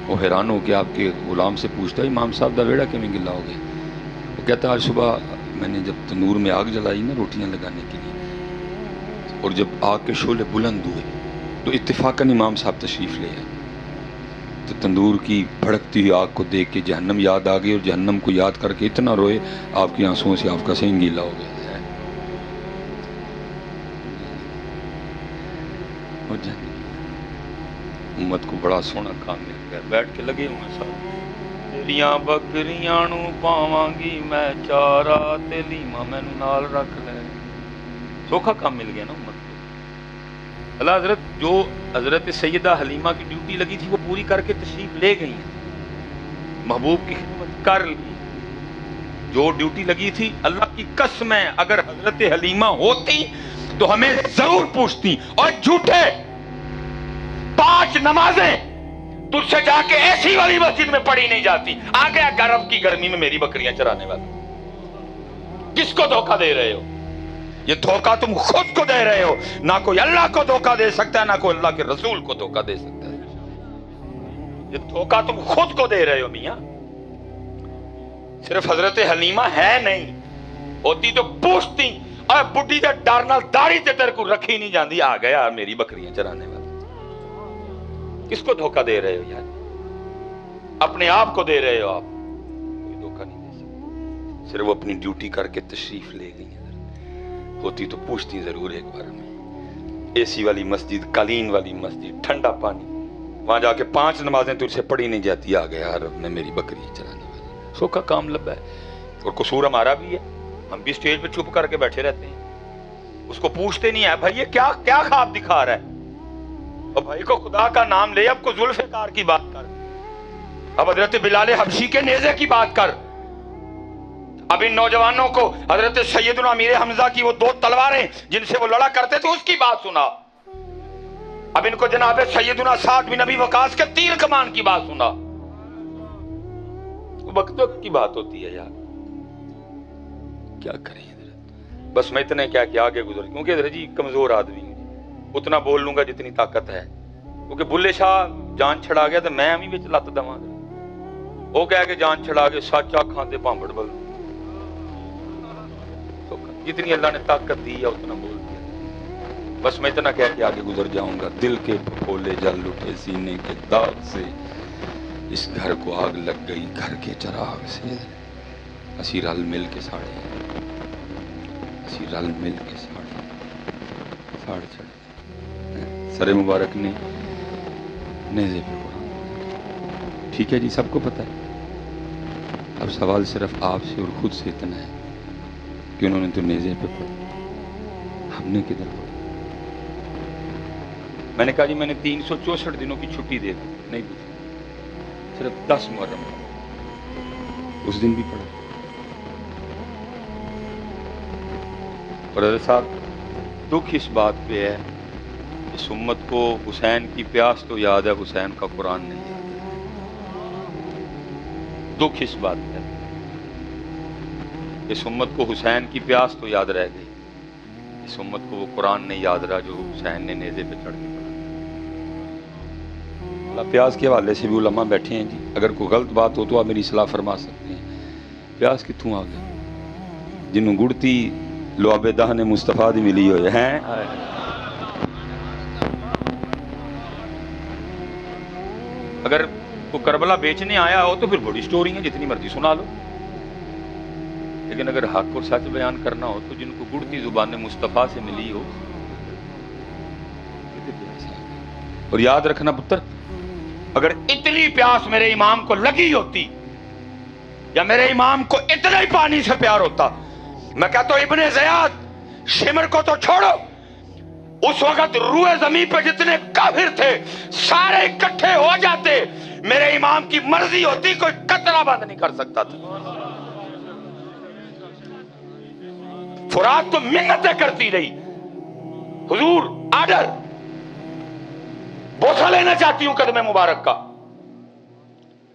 वो हैरान हो के आपके गुलाम से पूछता है इमाम साहब दा वेड़ा किवें गिला हो गया? वो कहता है आज सुबह मैंने जब तंदूर में आग जलाई ना रोटियां लगाने के लिए, और जब आग के शोले बुलंद हुए तो इत्तेफाकन इमाम साहब तशरीफ़ ले आए, तो तंदूर की भड़कती हुई आग को देख के जहन्नम याद आ गई और जहन्नम को याद करके इतना रोए आपकी आंसुओं से आपका सींग गीला हो गया है। उम्मत को बड़ा सोना काम मिल गया, बैठ के लगे हुए साथ। तेरियां बकरियां नू पावांगी मैं चारा, ते लीमा मैनू नाल रख ले। सौखा काम मिल गया ना उम्मत को। अल्लाह हजरत जो हजरत सैयदा हलीमा की ड्यूटी लगी थी वो पूरी करके तशरीफ ले गई हैं, महबूब की खिदमत कर ली। जो ड्यूटी लगी थी, अल्लाह की कसम है अगर हजरत हलीमा होती तो हमें जरूर पूछती, और झूठे 5 नमाजें तुझसे जाके ऐसी वाली मस्जिद में पढ़ी नहीं जाती। आ गया गर्म की गर्मी में मेरी बकरियां चराने वाला। किसको धोखा दे रहे हो? ये धोखा तुम खुद को दे रहे हो, ना कोई अल्लाह को धोखा दे सकता है, ना कोई अल्लाह के रसूल को धोखा दे सकता है। ये धोखा तुम खुद को दे रहे हो मियां। सिर्फ हजरत हलीमा है नहीं, होती तो पूछती, और बुढ़ी का डर नाल दाढ़ी ते तेरे को रखी नहीं जाती। आ गया मेरी बकरियां चराने वाला। किसको धोखा दे रहे हो यार? अपने आप को दे रहे हो आप, कोई धोखा नहीं दे सकता। सिर्फ वो अपनी ड्यूटी करके तशरीफ ले गई। होती तो पूछती जरूर एक बार में। एसी वाली मस्जिद, कालीन वाली मस्जिद, ठंडा पानी, वहां जाके 5 नमाजें तुझसे पढ़ी नहीं जाती। आ गया रब ने मेरी बकरी चलाने वाली। सो का काम लब्बा है। और कसूर हमारा भी है, हम भी स्टेज पे चुप करके बैठे रहते हैं, उसको पूछते नहीं है भाई ये क्या क्या ख्वाब दिखा रहा है। और भाई को खुदा का नाम ले, अब को जुल्फ़िकार की बात कर, अब हजरत बिलाल हबशी के नेज़े की बात कर, अब इन नौजवानों को हजरत सैयदना अमीर हमजा की वो 2 तलवारें जिनसे वो लड़ा करते थे उसकी बात सुना। अब इनको जनाब सैयदना साद बिन अबी वकास के तीर कमान की बात सुना। वक्त वक्त की बात होती है यार, क्या करें हजरत। बस मैं इतने क्या कि आगे गुजर, क्योंकि हजरत जी कमजोर आदमी हूं, उतना बोल लूंगा जितनी ताकत है। क्योंकि बुल्ले शाह जान छड़ा गया तो मैं अभी विच लत देवांगा। वो कह के जान छड़ा के सच आखां ते भांबड़ बल, जितनी अल्लाह ने ताकत दी है उतना बोल दिया। बस मैं इतना कह के आगे गुजर जाऊंगा। दिल के फकोले जल उठे सीने के दाग से, इस घर को आग लग गई घर के चराग से। असी रल मिल के साड़े, असी रल मिल के साड़ चढ़े। सरे मुबारक ने नेज़े पे कुरान। ठीक है जी, सबको पता है। अब सवाल सिर्फ आपसे और खुद से इतना है कि उन्होंने तो नेज़े पे पढ़ा, हमने किधर पढ़ा। मैंने कहा जी मैंने 364 दिनों की छुट्टी दे दी, नहीं दी, सिर्फ 10 मुहर्रम उस दिन भी पढ़ा। और साहब दुख इस बात पे है, इस उम्मत को हुसैन की प्यास तो याद है, हुसैन का कुरान नहीं याद। दुख इस बात पे है, इस उम्मत को हुसैन की प्यास तो याद रह गई, इस उम्मत को वो कुरान नहीं याद रहा जो हुसैन ने नेज़े पे चढ़ के पढ़ा। प्यास के हवाले से भी उलमा बैठे हैं जी, अगर कोई गलत बात हो तो आप मेरी सलाह फरमा सकते हैं। प्यास कितों आ गया? जिन्हों गुड़ती लुआबेदाह ने मुस्तफा दी मिली हो हैं। अगर कोई करबला बेचने आया हो तो फिर बड़ी स्टोरी है, जितनी मर्जी सुना लो। लेकिन अगर हक और सच बयान करना हो तो जिनको गुड़ती जुबान मुस्तफा से मिली हो। और याद रखना पुत्र, अगर इतनी प्यास मेरे इमाम को लगी होती या मेरे इमाम को इतना ही पानी से प्यार होता, मैं कहता हूं इब्ने ज़ियाद शिमर को तो छोड़ो, उस वक्त रूए ज़मीन पे जितने काफिर थे सारे इकट्ठे हो जाते, मेरे इमाम की मर्जी होती कोई कतरा बंद नहीं कर सकता था। फुरात तो मिन्नतें करती रही, हुजूर आर्डर, बोसा लेना चाहती हूं कदम मुबारक का।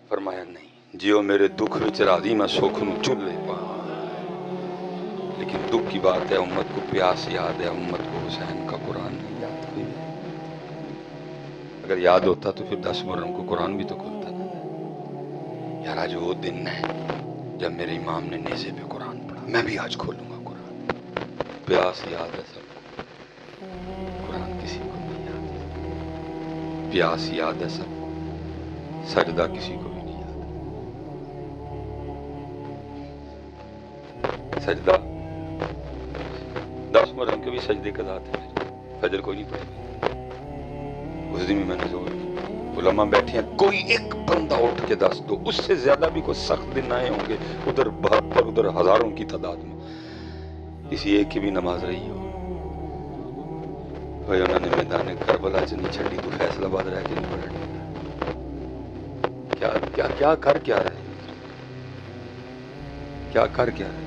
फरमाया नहीं, जियो मेरे दुख विच राजी, मैं सुख नूं चुल्ले पा। लेकिन दुख की बात है, उम्मत को प्यास याद है, उम्मत को हुसैन का कुरान नहीं याद। कोई अगर याद होता तो फिर 10 मुहर्रम को कुरान भी तो खुलता ना। यार आज वो दिन है जब मेरे इमाम ने नेज़े पे कुरान पढ़ा, मैं भी आज खोलूंगा कुरान। प्यास याद है सबको, कुरान किसी को नहीं याद। प्यास याद है सबको, सजदा किसी को भी नहीं याद। सजदा 10 मुहर्रम के भी सजदे का दात है, फजर कोई नहीं पढ़ेगा। उस दिन में मैंने जोर उलमा बैठे हैं, कोई एक बंदा उठ के दस दो, उससे ज्यादा भी कोई सख्त दिन आए होंगे, उधर 72 उधर हजारों की तादाद में, किसी एक की भी नमाज रही हो भाई उन्होंने मैदान करबला च नहीं छड़ी, तो फैसलाबाद रह के नहीं पढ़नी। क्या क्या क्या कर क्या रहे, क्या कर क्या रहे।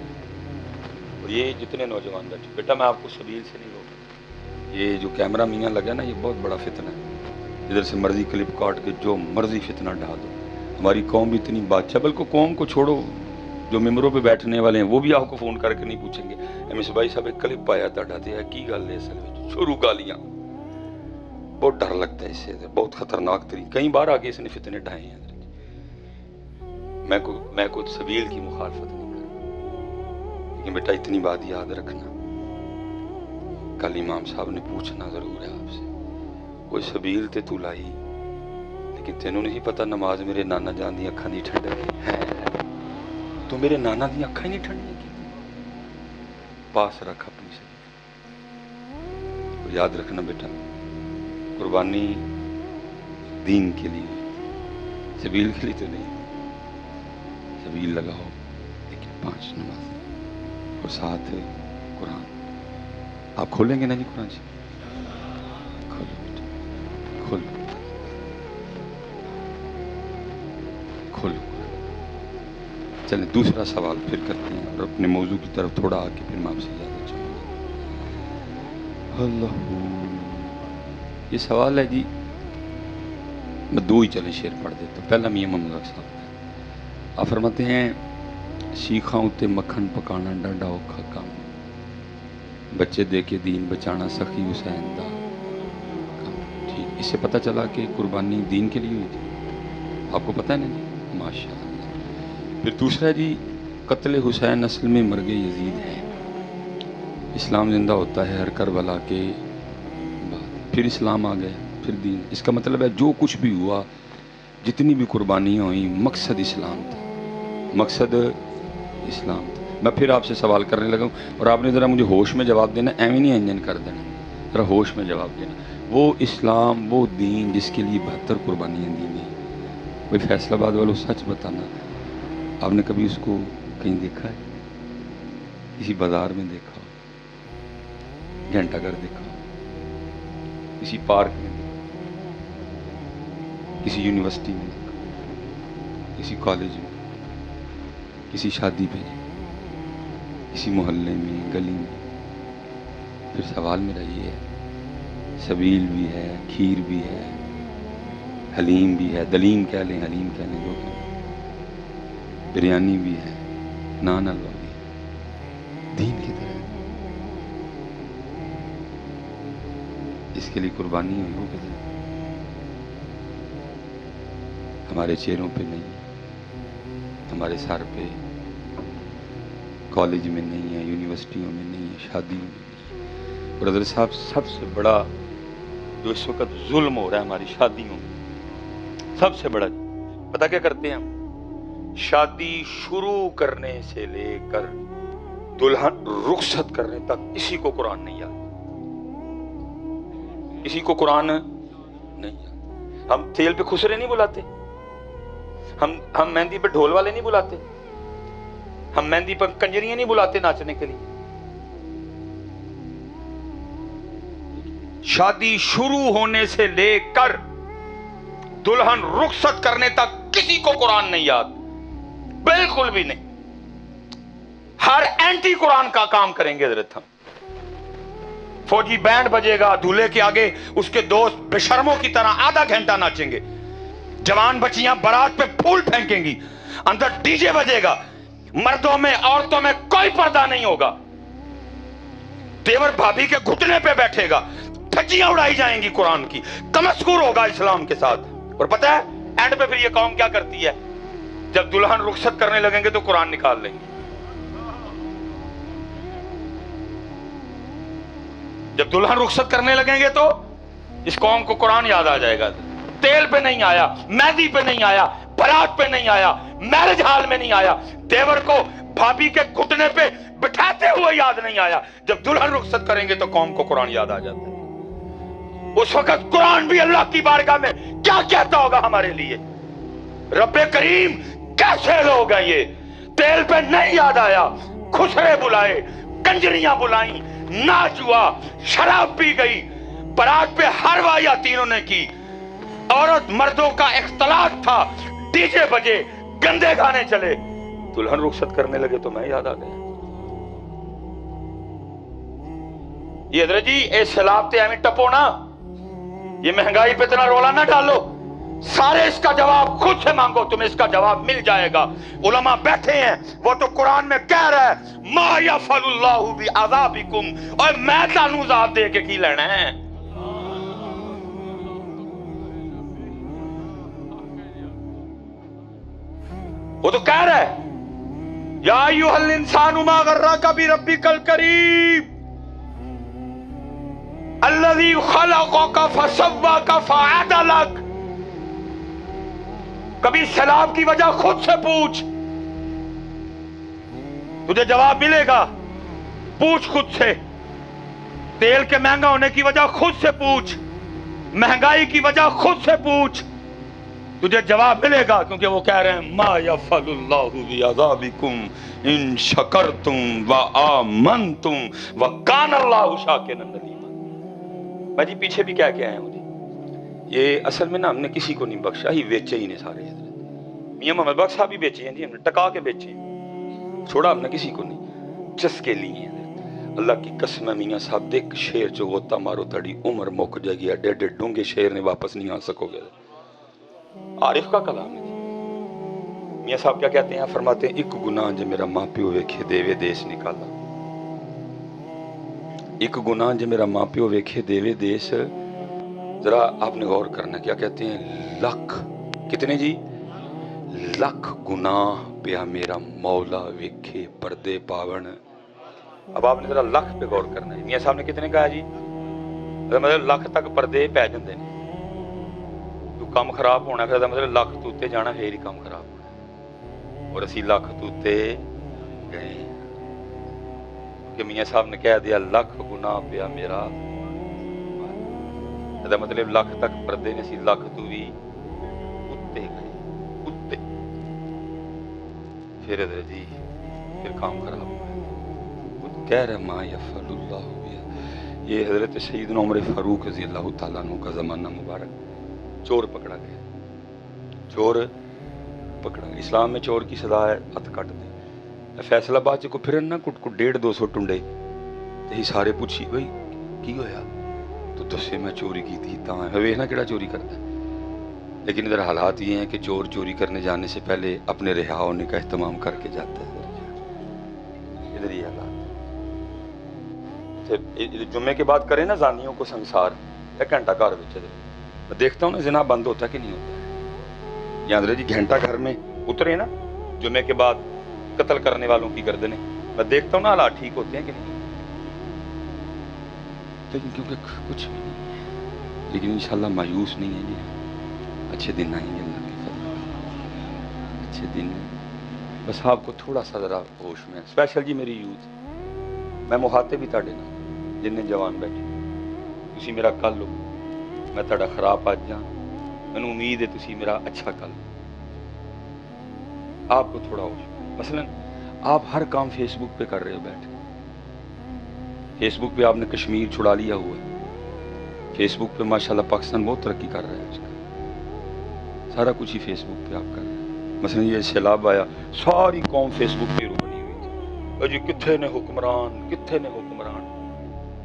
और ये जितने नौजवान बैठे, बेटा मैं आपको सबील से नहीं रोक, ये जो कैमरा मियाँ लगा ना, ये बहुत बड़ा फितना है। इधर से मर्जी क्लिप काट के जो मर्जी फितना ढा दो। हमारी कौम भी इतनी बादशाह, बल्कि कौम को छोड़ो, जो मेम्बरों पे बैठने वाले हैं वो भी आपको फोन करके नहीं पूछेंगे एमएस भाई साहब एक क्लिप पाया था ढाते है की गल है, असल में शुरू गालियां। बहुत डर लगता है इससे, बहुत खतरनाक तरीके, कई बार आगे इसने फितने ढाए हैं। मैं कुछ सबील की मुखालफत नहीं कर रहा, लेकिन बेटा इतनी बात याद रखना, कल इमाम साहब ने पूछना जरूर है आपसे, कोई सबील ते तू लाई, लेकिन तेनों नहीं पता नमाज मेरे नाना जान दी अखां दी ठंडक है, तो मेरे नाना दी अखां ही नहीं ठंडी की। पास रख अपनी से, याद रखना बेटा, कुर्बानी दीन के लिए, सबील के लिए तो नहीं। सबील लगाओ लेकिन 5 नमाज और साथ कुरान। आप खोलेंगे ना जी कुरान से, खोलो बेटा, खोलो खोलो। चलें दूसरा सवाल फिर करते हैं और अपने मौजू की तरफ थोड़ा आके फिर मैं आपसे ज्यादा चाहूँगा। अल्लाह, ये सवाल है जी, मैं 2 ही चले शेर पढ़ देता हूँ। पहला मियां मोहम्मद साहब का, आप फरमाते हैं सीखा उत्ते मक्खन पकाना डाढ़ा औखा काम, बच्चे दे के दीन बचाना सखी हुसैन दा काम। ठीक, इससे पता चला कि कुर्बानी दीन के लिए हुई थी, आपको पता है ना जी, माशाअल्लाह। फिर दूसरा जी, कत्ल हुसैन असल में मर्ग यजीद है, इस्लाम जिंदा होता है हर करबला के बाद, फिर इस्लाम आ गया, फिर दीन। इसका मतलब है जो कुछ भी हुआ, जितनी भी कुर्बानियाँ हुई, मकसद इस्लाम था, मकसद इस्लाम था। मैं फिर आपसे सवाल करने लगा और आपने ज़रा मुझे होश में जवाब देना, एवं नहीं इंजन कर देना, ज़रा होश में जवाब देना। वो इस्लाम, वो दीन जिसके लिए 72 कुर्बानियाँ दी गई, कोई फैसलाबाद वालों सच बताना, आपने कभी उसको कहीं देखा है? किसी बाजार में देखा हो, घंटाघर देखा हो, किसी पार्क में देखा, किसी यूनिवर्सिटी में देखा, किसी कॉलेज में, किसी शादी पे, किसी मोहल्ले में, गली में? फिर सवाल मेरा ये है, सबील भी है, खीर भी है, हलीम भी है, दलीम कह लें, हलीम कह लें, जो बिरयानी भी है, नान हलवा भी है, दीन की तरह। इसके लिए कुर्बानी हुई हो कैसे? हमारे चेहरों पे नहीं, हमारे सर पे, कॉलेज में नहीं है, यूनिवर्सिटियों में नहीं है, शादियों में नहीं है। ब्रदर साहब, सबसे बड़ा जो इस वक्त जुल्म हो रहा है हमारी शादियों में, सबसे बड़ा पता क्या करते हैं हम? शादी शुरू करने से लेकर दुल्हन रुखसत करने तक किसी को कुरान नहीं आता, किसी को कुरान नहीं आता। हम तेल पे खुसरे नहीं बुलाते, हम मेहंदी पे ढोल वाले नहीं बुलाते, हम मेहंदी पर कंजरियां नहीं बुलाते नाचने के लिए। शादी शुरू होने से लेकर दुल्हन रुखसत करने तक किसी को कुरान नहीं याद, बिल्कुल भी नहीं। हर एंटी कुरान का काम करेंगे हजरत हम। फौजी बैंड बजेगा, दूल्हे के आगे उसके दोस्त बेशर्मों की तरह आधा घंटा नाचेंगे, जवान बच्चियां बारात पे फूल फेंकेंगी, अंदर डीजे बजेगा, मर्दों में औरतों में कोई पर्दा नहीं होगा, देवर भाभी के घुटने पे बैठेगा, धज्जियां उड़ाई जाएंगी कुरान की, तमस्कुर होगा इस्लाम के साथ। और पता है एंड पे फिर ये कौम क्या करती है, जब दुल्हन रुखसत करने लगेंगे तो कुरान निकाल लेंगे। जब दुल्हन रुखसत करने लगेंगे तो इस कौम को कुरान याद आ जाएगा। तेल पे नहीं आया, मेहंदी पे नहीं आया, बारात पे नहीं आया, मैरिज हॉल में नहीं आया, देवर को भाभी के घुटने पे बिठाते हुए याद नहीं आया। जब दुल्हन रुखसत करेंगे तो कौम को कुरान याद आ जाता है। उस वक्त कुरान भी अल्लाह की बारगाह में क्या कहता होगा हमारे लिए, रब्बे करीम कैसे लोग हैं ये, तेल पे नहीं याद आया, खुसरे बुलाए, कंजरियां बुलाई, नाच हुआ, शराब पी गई, बारात पे हर वाहियात इन्होंने की, औरत मर्दों का इख्तलात था, डीजे बजे, गंदे गाने चले, दुल्हन रुखसत करने लगे तो मैं याद आ गया। ये हजरत जी ए सैलाब ते एवं टपो ना, ये महंगाई पे इतना रोला ना डालो, सारे इसका जवाब खुद से मांगो, तुम्हें इसका जवाब मिल जाएगा। उलमा बैठे हैं, वो तो कुरान में कह रहा है मा यफअलुल्लाहु बिअज़ाबिकुम, और मैं तानू अज़ाब दे के की लेना है। वो तो कह रहा है या अय्युहल इंसानु मा गर्रका बिरब्बिकल करीम अल्लज़ी खलक़का फसव्वाका फअदलक। कभी सैलाब की वजह खुद से पूछ, तुझे जवाब मिलेगा। पूछ खुद से, तेल के महंगा होने की वजह खुद से पूछ, महंगाई की वजह खुद से पूछ, तुझे जवाब मिलेगा। क्योंकि वो कह रहे हैं मा यफअलुल्लाहु बिअज़ाबिकुम इन शकरतुम व आमनतुम व कानल्लाहु शाकिरन अलीमा। भाई पीछे भी क्या क्या है मुझे, ये असल में ना हमने किसी को नहीं बख्शा, ही बेचे ही ने सारे। मियां मोहम्मद बख्श साहब भी बेचे हैं जी, हमने टका के बेचे, छोड़ा हमने किसी को नहीं, चस्के लिए हैं। अल्लाह की कसम है मियां साहब, देख शेर जो होता मारो तड़ी उम्र मुक जाएगी, एडे एडे डूंगे शेर ने वापस नहीं आ सकोगे। आरिफ का कलाम है। मियां साहब क्या कहते हैं, फरमाते हैं एक गुनाह जो मेरा माँ प्यो वेखे देवे देश निकाला, एक गुनाह जो मेरा माँ प्यो वेखे देवे देश। जरा आपने गौर करना, क्या कहते हैं, लख कितने जी, लख गुनाह पिया मेरा मौला वेखे पर्दे पावन। अब आपने जरा लख पे गौर करना है। मियां साहब ने कितने कहा जी, मतलब लख तक पर्दे पै जाते हैं, तू काम खराब होना, फिर मतलब लख तू उत्ते जाना, फिर ही काम खराब होना। और असी लख तू उत्ते गए कि मियां साहब ने कह दिया लख गुनाह पिया मेरा, मतलब लख तक पर्दे ने सी, लख तू भी उत्ते गए, उत्ते। फिर जी फिर काम खराब हुआ। कह रहे मा यफअलुल्लाहु बिअज़ाबिकुम। ये हजरत सैयदना उमर फारूक रज़ी अल्लाह तआला अन्हु का ज़माना मुबारक, चोर पकड़ा गया, चोर पकड़ा। इस्लाम में चोर की सजा है हथ कट दे। फैसलाबाद च कोई फिरन ना कुट कुट 150 टुंडे, ते ही सारे पूछी बई की होया, तो दसे मैं चोरी की थी, वे ना केड़ा चोरी करता है। लेकिन इधर हालात ये हैं कि चोर चोरी करने जाने से पहले अपने रिहा होने का एहतमाम करके जाता है। इधर ये हालात। जुम्मे के बाद करें ना जानियों को संसार, एक घंटा घर मैं देखता हूँ ना जिना बंद होता कि नहीं होता। याद जी घंटा घर में उतरे ना जुम्मे के बाद कत्ल करने वालों की गर्दनें, मैं देखता हूँ ना हालात ठीक होते हैं कि नहीं। लेकिन क्योंकि कुछ भी नहीं है, लेकिन इंशाल्लाह मायूस नहीं है जी, अच्छे दिन आएंगे अल्लाह की फज़ल, अच्छे दिन। बस आपको थोड़ा सा ज़रा होश में, स्पेशल जी मेरी यूथ, मैं मुहाते भी ताड़े ना जिन्हें जवान बैठे, तुसी मेरा कल लो, मैं ताड़ा खराब आज जा, मैनू उम्मीद है तुसी मेरा अच्छा कल। आपको थोड़ा होश, मसलन आप हर काम फेसबुक पे कर रहे हो बैठ, फेसबुक पे आपने कश्मीर छुड़ा लिया हुआ है, فیس بک پہ ماشاءاللہ پاکستان بہت ترقی کر رہا ہے اس کا، سارا کچھ ہی فیس بک پہ آپ کر رہے ہیں. مثلا یہ سیلاب آیا، ساری قوم فیس بک پہ رو بنی ہوئی تھی، جی کتنے نے حکمران، کتنے نے حکمران.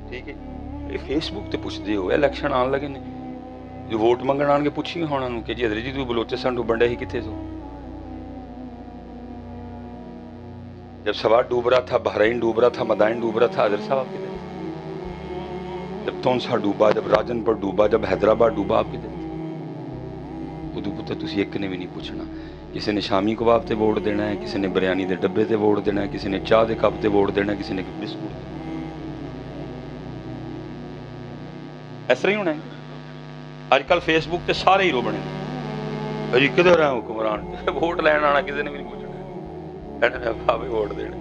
ٹھیک ہے، یہ فیس بک تے پوچھ دے ہو، الیکشن آن لگے نے جو ووٹ منگن آن کے پوچھی ہونا کہ جی حضرت جی تو بلوچستان ڈوبن ہی کتنے سو. جب سوات ڈوب رہا تھا، بحرین ڈوب رہا تھا، مدائن ڈوب رہا تھا، حضرت صاحب آپ کدھر تھے؟ جب تونسا ڈوبا، جب راجن پر ڈوبا، جب حیدرآباد ڈوبا، آپ کدھر تھے؟ ادو پتہ تسی ایک نے بھی نہیں پوچھنا. کسی نے شامی کباب تے ووٹ دینا ہے، کسی نے بریانی دے ڈبے تے ووٹ دینا ہے، کسی نے چاہ دے کپ تے ووٹ دینا ہے، کسی نے بسکٹ. اس طرح ہی ہونا ہے. اج کل فیس بک تے سارے ہیرو بنے جی کدھر ہیں حکمران، ووٹ لین آنا کسی نے بھی نہیں پوچھنا، ووٹ دینا.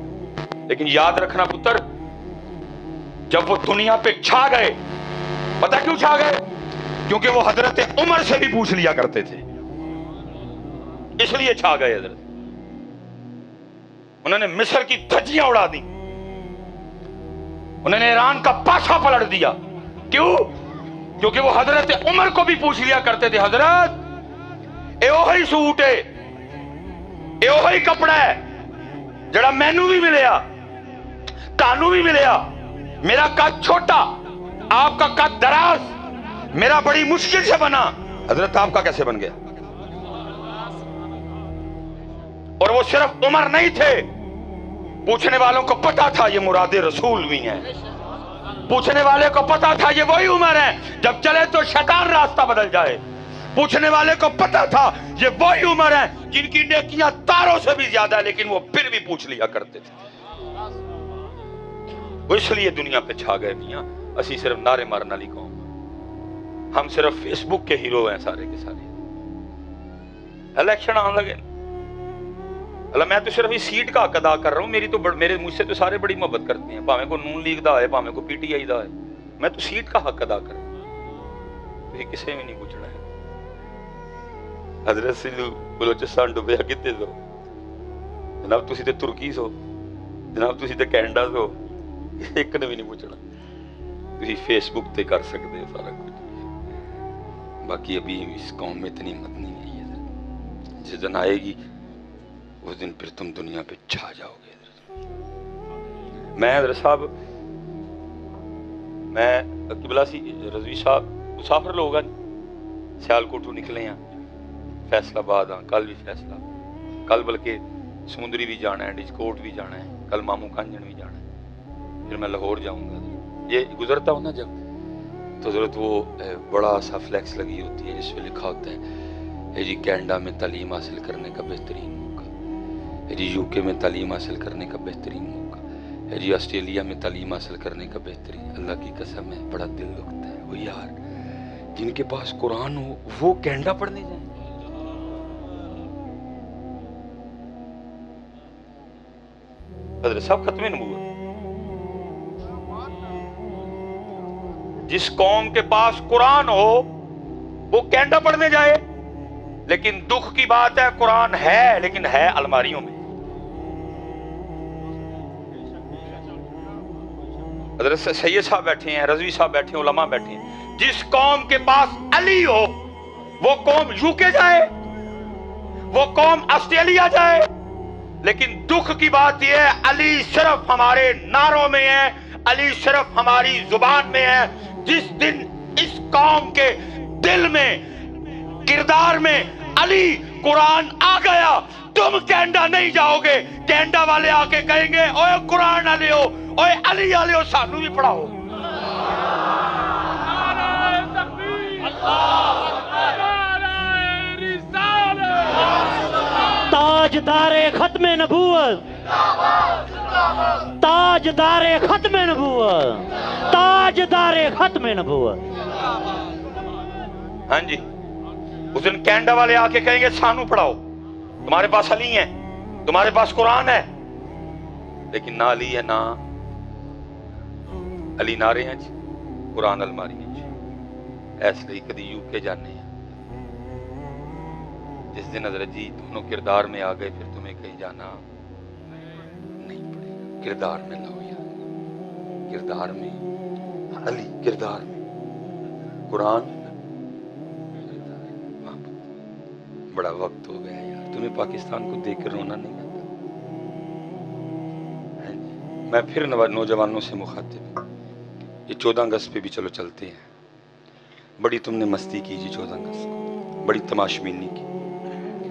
لیکن یاد رکھنا پتر، جب وہ دنیا پہ چھا گئے، پتہ کیوں چھا گئے؟ کیونکہ وہ حضرت عمر سے بھی پوچھ لیا کرتے تھے، اس لیے چھا گئے حضرت. انہوں نے مصر کی دھجیاں اڑا دی، انہوں نے ایران کا پاشا پلٹ دیا. کیوں؟ کیونکہ وہ حضرت عمر کو بھی پوچھ لیا کرتے تھے، حضرت اے وہی سوٹ ہے، اے وہی کپڑا ہے جڑا مینوں بھی ملیا، تانوں بھی ملیا. میرا قد چھوٹا، آپ کا قد دراز، میرا بڑی مشکل سے بنا، حضرت آپ کا کیسے بن گیا؟ اور وہ صرف عمر نہیں تھے، پوچھنے والوں کو پتا تھا یہ مراد رسول بھی ہیں، پوچھنے والے کو پتا تھا یہ وہی عمر ہے جب چلے تو شیطان راستہ بدل جائے. پوچھنے والے کو پتا تھا یہ وہی عمر ہے جن کی نیکیاں تاروں سے بھی زیادہ ہے، لیکن وہ پھر بھی پوچھ لیا کرتے تھے. وہ اس لیے دنیا پہ چھا گئے. میاں اسی صرف نعرے مارن والی قوم، ہم صرف فیس بک کے ہیرو ہیں سارے کے سارے. الیکشن آن لگے، اللہ میں تو صرف اس سیٹ کا حق ادا کر رہا ہوں. میری تو میرے مجھ سے تو سارے بڑی محبت کرتے ہیں، پاویں کو نون لیگ دا ہے، پاویں کو پی ٹی آئی دا ہے. میں تو سیٹ کا حق ادا کر رہا ہوں، یہ کسے بھی نہیں پوچھنا ہے. حضرت سے بلوچستان ڈوبیا کتے سو جناب، تسی تے ترکی سو جناب، تسی تے کینیڈا سو، ایک نے بھی نہیں پوچھنا. تسی فیس بک تے کر سکتے ہیں سارا کچھ. باقی ابھی اس قوم میں اتنی ہمت نہیں ہے. جس دن آئے گی اس دن پھر تم دنیا پہ چھا جاؤ گے. میں حضرت صاحب، میں قبلہ سی رضوی صاحب مسافر لوگ ہیں، سیالکوٹوں نکلے ہیں، فیصل آباد ہاں، کل بھی فیصلہ، کل بلکہ سمندری بھی جانا ہے، ڈجکوٹ بھی جانا ہے، کل ماموں کانجن بھی جانا ہے، پھر میں لاہور جاؤں گا. یہ گزرتا ہوں نا جب تو ضرورت وہ بڑا سا فلیکس لگی ہوتی ہے جس پہ لکھا ہوتا ہے جی کینیڈا میں تعلیم حاصل کرنے کا بہترین موقع، جی یو کے میں تعلیم حاصل کرنے کا بہترین موقع، جی آسٹریلیا میں تعلیم حاصل کرنے کا بہترین. اللہ کی قسم ہے بڑا دل دکھتا ہے. وہ یار جن کے پاس قرآن ہو وہ کینیڈا پڑھنے جائیں. حضرت صاحب ختم نبوت، جس قوم کے پاس قرآن ہو وہ کینیڈا پڑھنے جائے. لیکن دکھ کی بات ہے قرآن ہے لیکن ہے الماریوں میں. حضرت سید صاحب بیٹھے ہیں، رضوی صاحب بیٹھے ہیں، علماء بیٹھے ہیں. جس قوم کے پاس علی ہو وہ قوم یو کے جائے، وہ قوم آسٹریلیا جائے. لیکن دکھ کی بات یہ ہے علی صرف ہمارے نعروں میں ہے، علی صرف ہماری زبان میں ہے. جس دن اس قوم کے دل میں، کردار میں علی قرآن آ گیا، تم کینیڈا نہیں جاؤ گے. کینیڈا والے آ کے کہیں گے اوے قرآن والے ہو، اوے علی والے ہو، سانو بھی پڑھاؤ. تاجدار ختم نبوت، تاجدار ختم نبوت، تاجدار ختم نبوت. ہاں جی، اس دن کینیڈا والے آ کے کہیں گے سانو پڑھاؤ، تمہارے پاس علی ہے، تمہارے پاس قرآن ہے، لیکن نہ علی ہے نہ علی نعرے ہیں جی، قرآن الماری ہیں جی. ایس لیے کدی یو کے جانے ہیں. جس دن حضرت جی دونوں کردار میں آ گئے پھر تمہیں کہیں جانا نہیں پڑے گا. کردار میں لاؤ یار، کردار میں علی، کردار میں कुरान बड़ा वक्त हो गया यार, तुम्हें पाकिस्तान को देख कर रोना नहीं आता? मैं फिर नौजवानों से मुखातिब, ये 14 अगस्त पे भी चलो चलते हैं। बड़ी तुमने मस्ती की जी 14 अगस्त को, बड़ी तमाशबीनी की।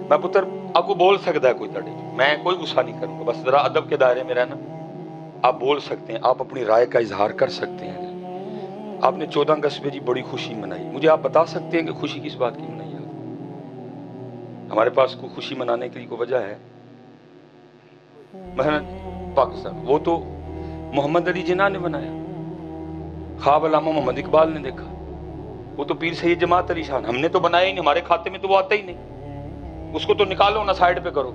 मैं पुत्र आपको बोल सकता है कोई तड़े, मैं कोई गुस्सा नहीं करूंगा, बस जरा अदब के दायरे में रहना। आप बोल सकते हैं, आप अपनी राय का इजहार कर सकते हैं। आपने 14 अगस्त पे जी बड़ी खुशी मनाई, मुझे आप बता सकते हैं कि खुशी किस बात की मनाई आप? हमारे पास कोई खुशी मनाने के लिए कोई वजह है? मेहनत पाकिस्तान, वो तो मोहम्मद अली जिन्ना ने बनाया, ख्वाब अल्लामा मोहम्मद इकबाल ने देखा, वो तो पीर सैयद जमात अली शान, हमने तो बनाया ही नहीं, हमारे खाते में तो वो आता ही नहीं, उसको तो निकालो ना, साइड पे करो,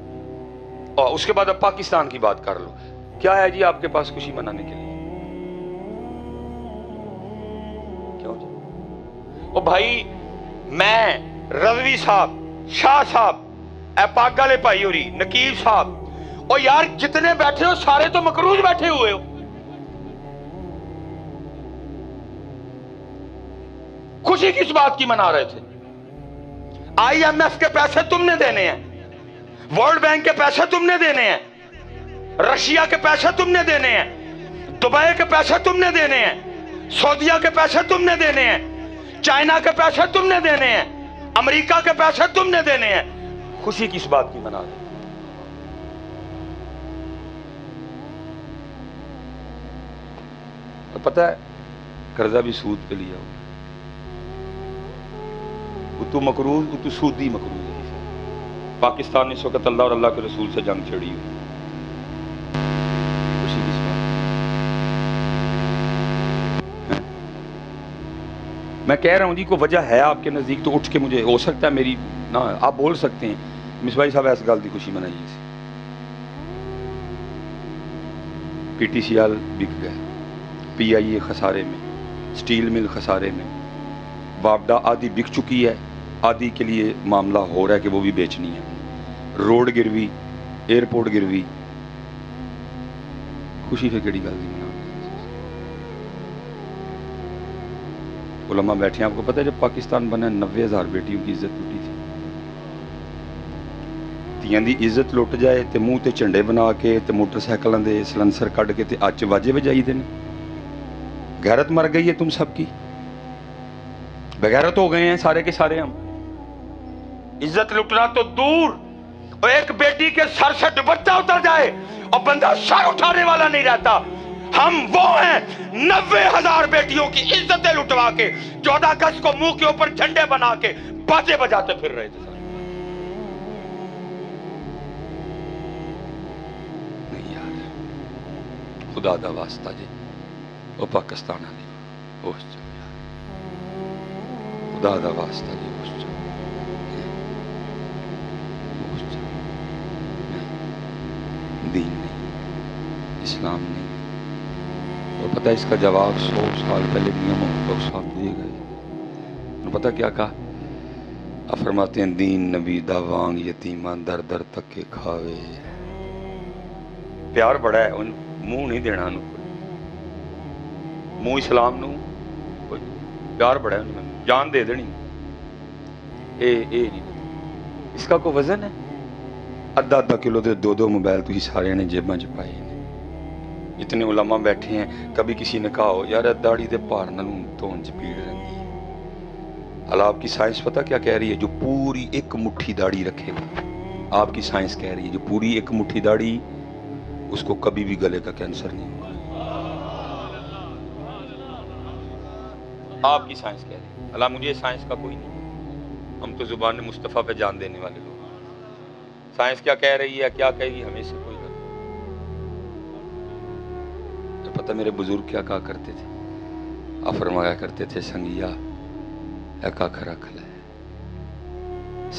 और उसके बाद अब पाकिस्तान की बात कर लो। क्या है जी आपके पास खुशी मनाने के लिए? क्यों जी? ओ भाई, मैं रजवी साहब, शाह साहब, ए पागल भाई होरी, नकीब साहब, और यार जितने बैठे हो सारे तो मकरूज बैठे हुए हो। खुशी किस बात की मना रहे थे? IMF के पैसे तुमने देने हैं, वर्ल्ड बैंक के पैसे तुमने देने हैं, रशिया के पैसे तुमने देने हैं, दुबई के पैसे तुमने देने हैं, सऊदीया के पैसे तुमने देने हैं, चाइना के पैसे तुमने देने हैं, अमेरिका के पैसे तुमने देने हैं। खुशी किस बात की मना रहे? तो पता है कर्जा भी सूद पे लिया हुआ, तू मकरूज, तू सूदी मकरूज है। पाकिस्तान ने इस वक्त अल्लाह और अल्लाह के रसूल से जंग छेड़ी हुई, खुशी किस बात? मैं कह रहा हूं जी, को वजह है आपके नजदीक तो उठ के, मुझे हो सकता है मेरी ना, आप बोल सकते हैं मिसबाई साहब इस गल की खुशी मनाइए। PTCL बिक गया, PIA खसारे में, स्टील मिल खसारे में, वापडा आदि बिक चुकी है, आदि के लिए मामला हो रहा है कि वो भी बेचनी है, रोड गिरवी, एयरपोर्ट गिरवी, खुशी फिर केड़ी गल दी मना? उलमा बैठे, आपको पता है जब पाकिस्तान बना 90,000 बेटियों की इज्जत लुटी थी। ਧੀਆਂ ਦੀ ਇੱਜ਼ਤ ਲੁੱਟ ਜਾਏ ਤੇ ਮੂੰਹ ਤੇ ਝੰਡੇ ਬਣਾ ਕੇ ਤੇ ਮੋਟਰਸਾਈਕਲਾਂ ਦੇ ਸਲੈਂਸਰ ਕੱਢ ਕੇ ਤੇ ਅੱਜ ਵਾਜੇ ਵਜਾਈਦੇ ਨੇ। गैरत मर गई है तुम सबकी, बेगैरत हो गए हैं सारे के सारे हम। इज्जत लुटना तो दूर, और एक बेटी के सर से दुपट्टा उतर जाए और बंदा सर उठाने वाला नहीं रहता। हम वो हैं 90,000 बेटियों की इज्जतें लुटवा के 14 अगस्त को मुंह के ऊपर झंडे बना के बाजे बजाते फिर रहे थे। नहीं यार, खुदा दा वास्ता जी, वो पाकिस्तान वाली होश जाओ यार, खुदा दा वास्ता जी होश जाओ, होश जाओ। दीन नहीं, इस्लाम नहीं। और पता है इसका जवाब 100 साल पहले मियां मोहम्मद साहब दिए गए। पता क्या कहा? फरमाते हैं दीन नबी दा वांग यतीमा दर दर तक के खावे। प्यार बड़ा है, उन मुंह नहीं देना, मुंह इस्लाम नूं प्यार बड़ा है, उन्हें जान दे देनी। ए नहीं, इसका कोई वजन है? अद्धा अद्धा किलो के 2-2 मोबाइल तुम सारे ने जेबां च पाए ने। इतने उलमा बैठे हैं, कभी किसी ने कहा हो यार दाढ़ी के भार नाल धोन च पीड़ रहती है। हाल आपकी साइंस पता क्या कह रही है? जो पूरी एक मुट्ठी दाढ़ी रखेगा, आपकी साइंस कह रही है जो पूरी एक मुट्ठी दाढ़ी, उसको कभी भी गले का कैंसर नहीं होगा। आपकी साइंस कह रही है, अल्लाह मुझे साइंस का कोई नहीं, हम तो जुबान मुस्तफ़ा पे जान देने वाले लोग। साइंस क्या कह रही है, क्या कहेगी, हमें से कोई गल। तो पता मेरे बुजुर्ग क्या कहा करते थे? आप फरमाया करते थे संगिया एक अख रख ले।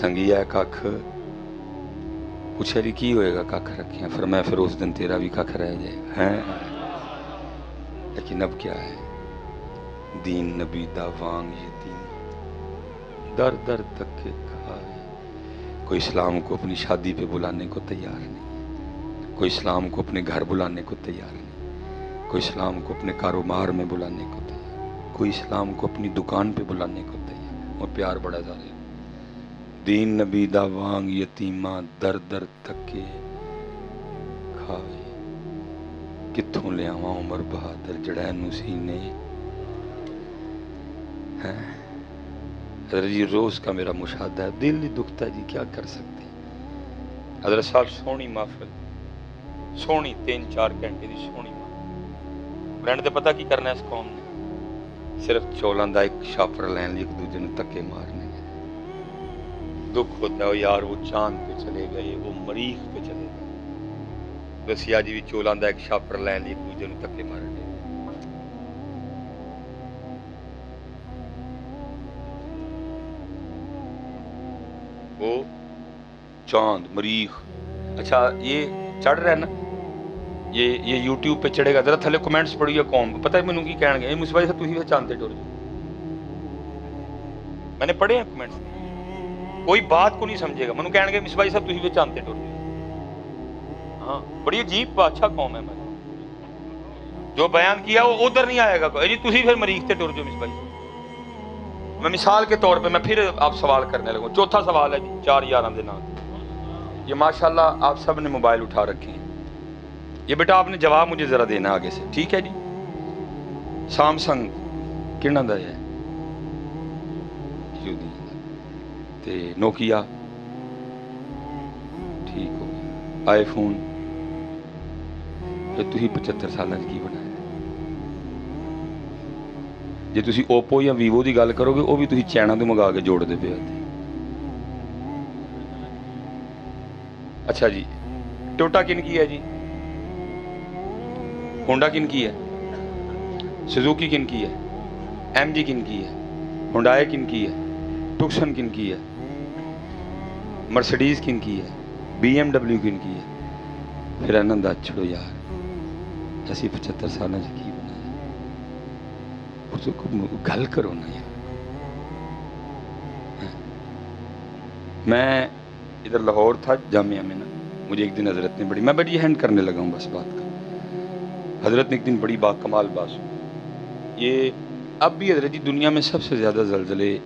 संगिया एक अख पूछे जी की होएगा कख रखिया? फरमाया फिर उस दिन तेरा भी कख रह जाएगा। है लेकिन अब क्या है? दीन नबी दा वांग यतीम दर दर तक के खाए। कोई इस्लाम को अपनी शादी पे बुलाने को तैयार नहीं, कोई इस्लाम को अपने घर बुलाने को तैयार नहीं, कोई इस्लाम को अपने कारोबार में बुलाने को तैयार, کوئی اسلام کو اپنی دکان پہ بلانے کو تیار، اور پیار بڑا زیادہ۔ دین نبی دا وانگ یتیماں در در تکے کھائے، کتھوں لے آواں عمر بہادر جڑے نو سینے۔ حضرت جی روز کا میرا مشاہدہ ہے، دل ہی دکھتا ہے جی، کیا کر سکتے ہیں۔ حضرت صاحب سونی محفل، سونی 3-4 گھنٹے دی سونی محفل، برینڈ تے پتہ کی کرنا ہے اس قوم نے؟ صرف چولاں دا ایک شاپر لین ایک دوسرے نے تکے مارنے۔ دکھ ہوتا ہے یار وہ چاند پہ چلے گئے، وہ مریخ پہ چلے گئے، رسیا جی بھی چولاں دا ایک شاپر لین ایک دوسرے نے تکے مارنے۔ وہ چاند مریخ، اچھا یہ چڑھ رہا ہے نا، یہ یوٹیوب پہ چڑھے گا، ذرا تھلے کمنٹس پڑھیے قوم، پتہ ہے مینوں کی کہن گے مصباح صاحب تسی چاند تے ٹر جاؤ۔ میں نے پڑھے ہیں کمنٹس، کوئی بات کو نہیں سمجھے گا، مینوں کہن گے مصباح صاحب تسی چاند تے ٹر جاؤ۔ ہاں بڑی عجیب بادشاہ قوم ہے، جو بیان کیا وہ ادھر نہیں آئے گا، جی تسی پھر مریخ تے ٹر جاؤ مصباح صاحب۔ میں مثال کے طور پہ میں پھر آپ سوال کرنے لگوں، چوتھا سوال ہے جی 4 یاراں دے نام۔ یہ ماشاءاللہ آپ سب نے موبائل اٹھا رکھے ہیں، یہ بیٹا آپ نے جواب مجھے ذرا دینا آگے سے، ٹھیک ہے جی؟ سامسنگ کہنا دا ہے تے نوکیا ٹھیک ہو گیا، آئی فون جو تھی 75 سال کی بنایا۔ جی تسی اوپو یا ویوو دی گل کرو گے وہ بھی تسی چائنا تو منگا کے جوڑ دے پے ہوتے۔ اچھا جی ٹوٹا کن کی ہے جی؟ ہونڈا کن کی ہے؟ سزوکی کن کی ہے؟ ایم جی کن کی ہے؟ ہونڈائے کن کی ہے؟ ٹکسن کن کی ہے؟ مرسڈیز کن کی ہے؟ بی ایم ڈبلیو کن کی ہے؟ پھر آنند چھڑو یار ایسی 75 سالہ کی بنایا، اس کو گل کرو نا یار۔ میں ادھر لاہور تھا جامعہ میں نا، مجھے ایک دن حضرت نے بڑی، میں بڑی ہینڈ کرنے لگا ہوں بس بات کا، حضرت نے ایک دن بڑی با کمال بات سنی۔ یہ اب بھی حضرت جی دنیا میں سب سے زیادہ زلزلے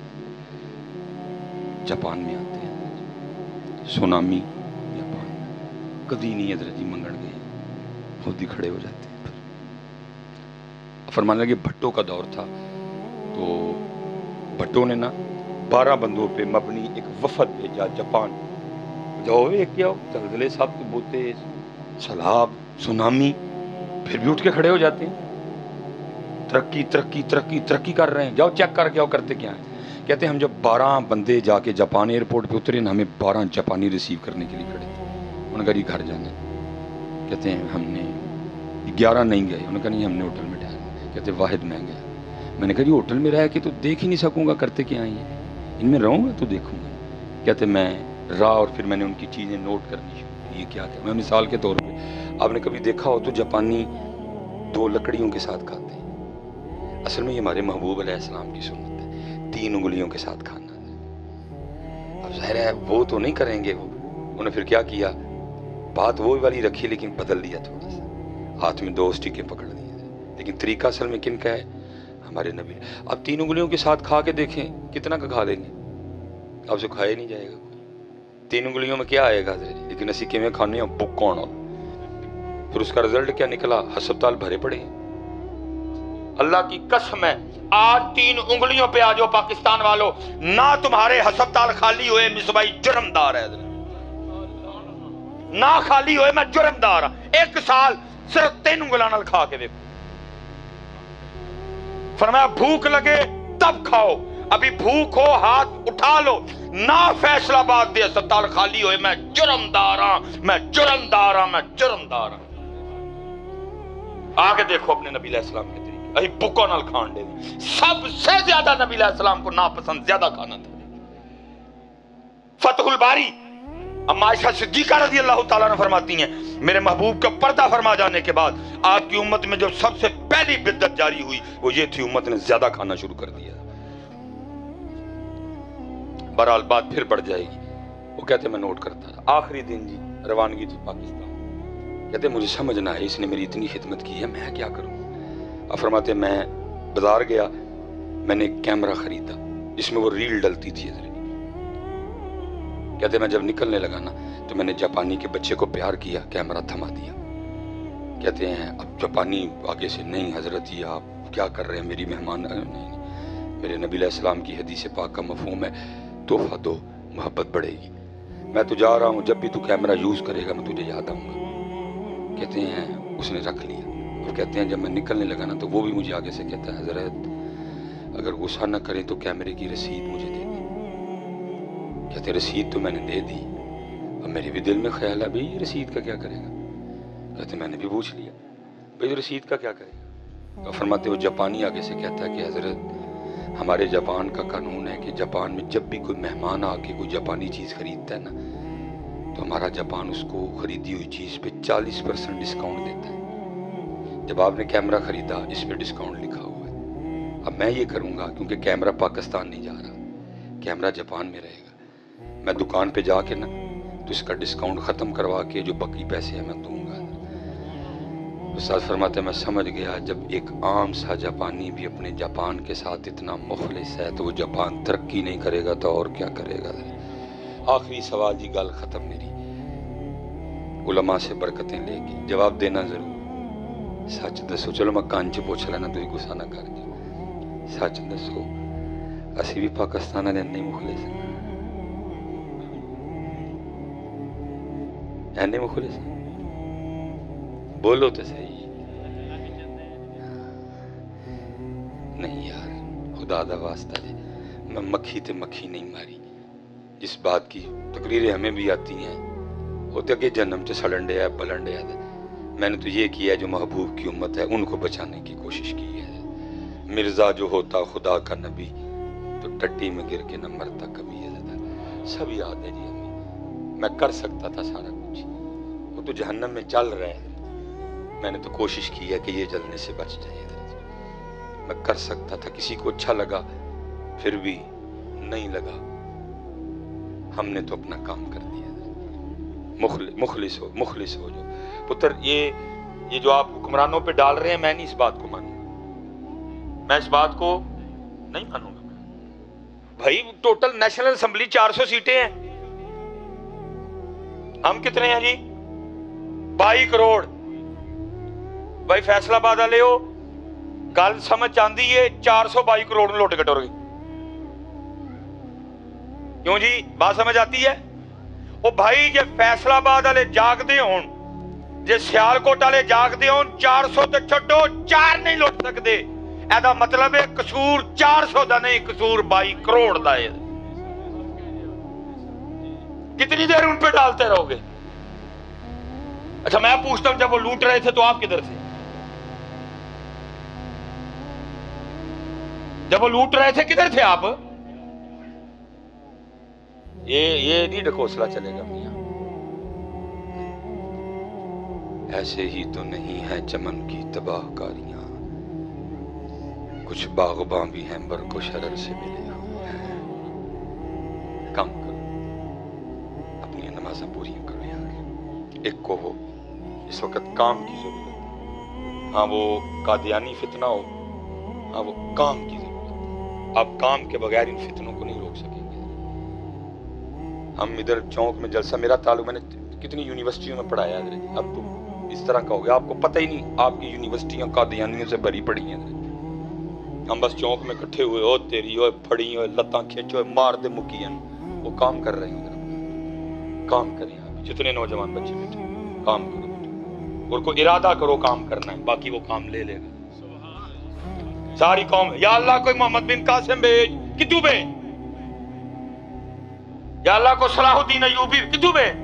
جاپان میں آتے ہیں، سونامی جاپان میں، کبھی نہیں حضرت جی منگن گئے، خود ہی کھڑے ہو جاتے ہیں۔ فرمانے لگے بھٹو کا دور تھا تو بھٹو نے نا 12 بندوں پہ مبنی ایک وفد بھیجا جاپان، جاؤ ایک کیا زلزلے سب کے بوتے سیلاب سونامی، پھر بھی اٹھ کے کھڑے ہو جاتے ہیں، ترقی ترقی ترقی ترقی کر رہے ہیں، جاؤ چیک کر کے آؤ کرتے کیا ہیں۔ کہتے ہیں ہم جب 12 بندے جا کے جاپان ایئرپورٹ پہ اترے نا، ہمیں 12 جاپانی ریسیو کرنے کے لیے کھڑے تھے، انہوں نے کہا جی گھر جانا ہے۔ کہتے ہیں ہم نے 11 نہیں گئے، انہوں نے کہا نہیں ہم نے ہوٹل میں ٹھہرنا۔ کہتے واحد میں گیا، میں نے کہا جی ہوٹل میں رہ کے تو دیکھ ہی نہیں سکوں گا کرتے کیا ہیں، ان میں رہوں گا تو دیکھوں گا۔ کہتے میں رہا اور پھر میں نے ان کی چیزیں نوٹ کرنی شروع کی، یہ کیا کیا۔ میں مثال کے طور پہ آپ نے کبھی دیکھا ہو تو جاپانی 2 لکڑیوں کے ساتھ کھاتے ہیں، اصل میں یہ ہمارے محبوب علیہ السلام کی سنت ہے، 3 انگلیوں کے ساتھ کھانا ہے۔ اب ظاہر ہے وہ تو نہیں کریں گے، وہ انہوں نے پھر کیا کیا، بات وہ والی رکھی لیکن بدل دیا تھوڑا سا، ہاتھ میں 2 سٹکیں پکڑ دی، لیکن طریقہ اصل میں کن کا ہے، ہمارے نبی۔ اب 3 انگلیوں کے ساتھ کھا کے دیکھیں کتنا کا کھا لیں گے، آپ سے کھایا نہیں جائے گا کوئی۔ 3 انگلیوں میں کیا آئے گا حضرت، لیکن اسی کے میں کھانے ہیں بک کون ہو۔ پھر اس کا رزلٹ کیا نکلا، ہسپتال بھرے پڑے ہیں۔ اللہ کی قسم ہے آج 3 انگلیوں پہ آ جاؤ پاکستان والوں، نہ تمہارے ہسپتال خالی ہوئے مصباحی جرمدار ہے، نہ خالی ہوئے میں جرمدار ہوں۔ 1 سال صرف 3 انگلیاں نال کھا کے دیکھو۔ فرمایا بھوک لگے تب کھاؤ، ابھی بھوک ہو ہاتھ اٹھا لو، نہ فیصلہ آباد دے ہسپتال خالی ہوئے میں جرمدار ہوں، میں جرمدار ہوں، میں جرمدار ہوں۔ آگے دیکھو اپنے نبی علیہ السلام کے طریقے، ابھی بکوں نال کھان دے دی۔ سب سے زیادہ نبی علیہ السلام کو ناپسند زیادہ کھانا تھا۔ فتح الباری اما عائشہ صدیقہ رضی اللہ تعالیٰ نے فرماتی ہیں میرے محبوب کا پردہ فرما جانے کے بعد آپ کی امت میں جو سب سے پہلی بدعت جاری ہوئی وہ یہ تھی، امت نے زیادہ کھانا شروع کر دیا۔ بہرحال بات پھر بڑھ جائے گی۔ وہ کہتے میں نوٹ کرتا تھا، آخری دن جی روانگی تھی پاکستان، کہتے مجھے سمجھ نہ آئی اس نے میری اتنی خدمت کی ہے میں کیا کروں۔ اب فرماتے میں بازار گیا، میں نے ایک کیمرہ خریدا جس میں وہ ریل ڈلتی تھی حضرت. کہتے میں جب نکلنے لگا نا تو میں نے جاپانی کے بچے کو پیار کیا, کیمرہ تھما دیا. کہتے ہیں اب جاپانی آگے سے نہیں حضرت یہ آپ کیا کر رہے ہیں, میری مہمان نہیں. میرے نبی علیہ السلام کی حدیث پاک کا مفہوم ہے تحفہ دو محبت بڑھے گی. میں تو جا رہا ہوں, جب بھی تو کیمرہ یوز کرے گا میں تجھے یاد آؤں گا. کہتے ہیں اس نے رکھ لیا. اور کہتے ہیں جب میں نکلنے لگا نا تو وہ بھی مجھے آگے سے کہتا ہے حضرت اگر غصہ نہ کریں تو کیمرے کی رسید مجھے دے دیں. کہتے رسید تو میں نے دے دی, اب میرے بھی دل میں خیال ہے بھئی رسید کا کیا کرے گا. کہتے میں نے بھی پوچھ لیا بھئی رسید کا کیا کرے گا. فرماتے وہ جاپانی آگے سے کہتا ہے کہ حضرت ہمارے جاپان کا قانون ہے کہ جاپان میں جب بھی کوئی مہمان آ کے کوئی جاپانی چیز خریدتا ہے نا تو ہمارا جاپان اس کو خریدی ہوئی چیز پہ 40% ڈسکاؤنٹ دیتا ہے. جب آپ نے کیمرہ خریدا اس پہ ڈسکاؤنٹ لکھا ہوا ہے. اب میں یہ کروں گا کیونکہ کیمرہ پاکستان نہیں جا رہا, کیمرہ جاپان میں رہے گا. میں دکان پہ جا کے نا تو اس کا ڈسکاؤنٹ ختم کروا کے جو باقی پیسے ہیں میں دوں گا. استاد فرماتے ہیں میں سمجھ گیا جب ایک عام سا جاپانی بھی اپنے جاپان کے ساتھ اتنا مخلص ہے تو وہ جاپان ترقی نہیں کرے گا تو اور کیا کرے گا. آخری سوال جی گل ختم میری, علماء سے برکتیں لے کے جواب دینا ضرور. سچ دسو, چلو میں کان چ پوچھ لینا تو غصہ نہ کر جی. سچ دسو اسی بھی پاکستان والے نہیں مخلص ہیں, اینے مخلص ہیں؟ بولو تو صحیح. نہیں یار خدا دا واسطہ دے, میں مکھی تے مکھی نہیں ماری. جس بات کی تقریریں ہمیں بھی آتی ہیں ہوتے کہ جنم چ سڑن ڈیا بلن ڈیا, میں نے تو یہ کیا ہے جو محبوب کی امت ہے ان کو بچانے کی کوشش کی ہے. مرزا جو ہوتا خدا کا نبی تو ٹٹی میں گر کے نہ مرتا کبھی ہے. سب یاد ہے جی ہمیں. میں کر سکتا تھا سارا کچھ, وہ تو جہنم میں چل رہا ہے, میں نے تو کوشش کی ہے کہ یہ جلنے سے بچ جائے. میں کر سکتا تھا, کسی کو اچھا لگا پھر بھی نہیں لگا, ہم نے تو اپنا کام کر دیا. مخلص ہو جو پتر. یہ جو آپ حکمرانوں پہ ڈال رہے ہیں میں نہیں اس بات کو مانوں گا, میں اس بات کو نہیں مانوں گا. بھائی ٹوٹل نیشنل اسمبلی 400 سیٹیں ہیں, ہم کتنے ہیں جی 22 کروڑ. بھائی فیصلہ آباد والے ہو گل سمجھ آندی ہے 422 کروڑ لوٹ کے ٹر گئی. کیوں جی بات سمجھ آتی ہے؟ وہ بھائی جے فیصلہ آباد والے جاگتے ہون, جے سیالکوٹ والے جاگتے ہون 400 تے چھڈو 4 نہیں لوٹ سکتے. ایدا مطلب ہے قصور 400 دا نہیں, قصور 22 کروڑ دا ہے. کتنی دیر ان پہ ڈالتے رہو گے؟ اچھا میں پوچھتا ہوں جب وہ لوٹ رہے تھے تو آپ کدھر تھے؟ جب وہ لوٹ رہے تھے کدھر تھے آپ؟ یہ نہیں ڈھکوسلا چلے گا میاں. ایسے ہی تو نہیں ہے چمن کی تباہ کاریاں, کچھ باغباں بھی ہیں برق و شرر سے ملے ہوئے ہیں. کام کرو, اپنی نمازیں پوری کرو یار. ایک کو ہو اس وقت کام کی ضرورت ہے. ہاں وہ قادیانی فتنہ ہو, ہاں وہ کام کی ضرورت ہے. آپ کام کے بغیر ان فتنوں کو نہیں روک سکیں گے. ہم ادھر چونک میں جلسہ, میرا تعلق, میں نے کتنی یونیورسٹیوں میں پڑھایا ہے. اب تو اس طرح کا ہو گیا, آپ کو پتہ ہی نہیں آپ کی یونیورسٹیاں قادیانیوں سے بھری پڑی ہیں. ہم بس چونک میں کٹھے ہوئے, او تیری ہوئے پھڑی ہوئے لتاں کھینچو مار دے مکی ہیں. وہ کام کر رہے ہیں, کام کریں. آپ جتنے نوجوان بچے بیٹھے کام کرو, اور کو ارادہ کرو کام کرنا ہے, باقی وہ کام لے لے گا. ساری قوم یا اللہ کوئی محمد بن قاسم بھیج, کدو بھیج. یا اللہ کو صلاح الدین ایوبی کدو بھیج.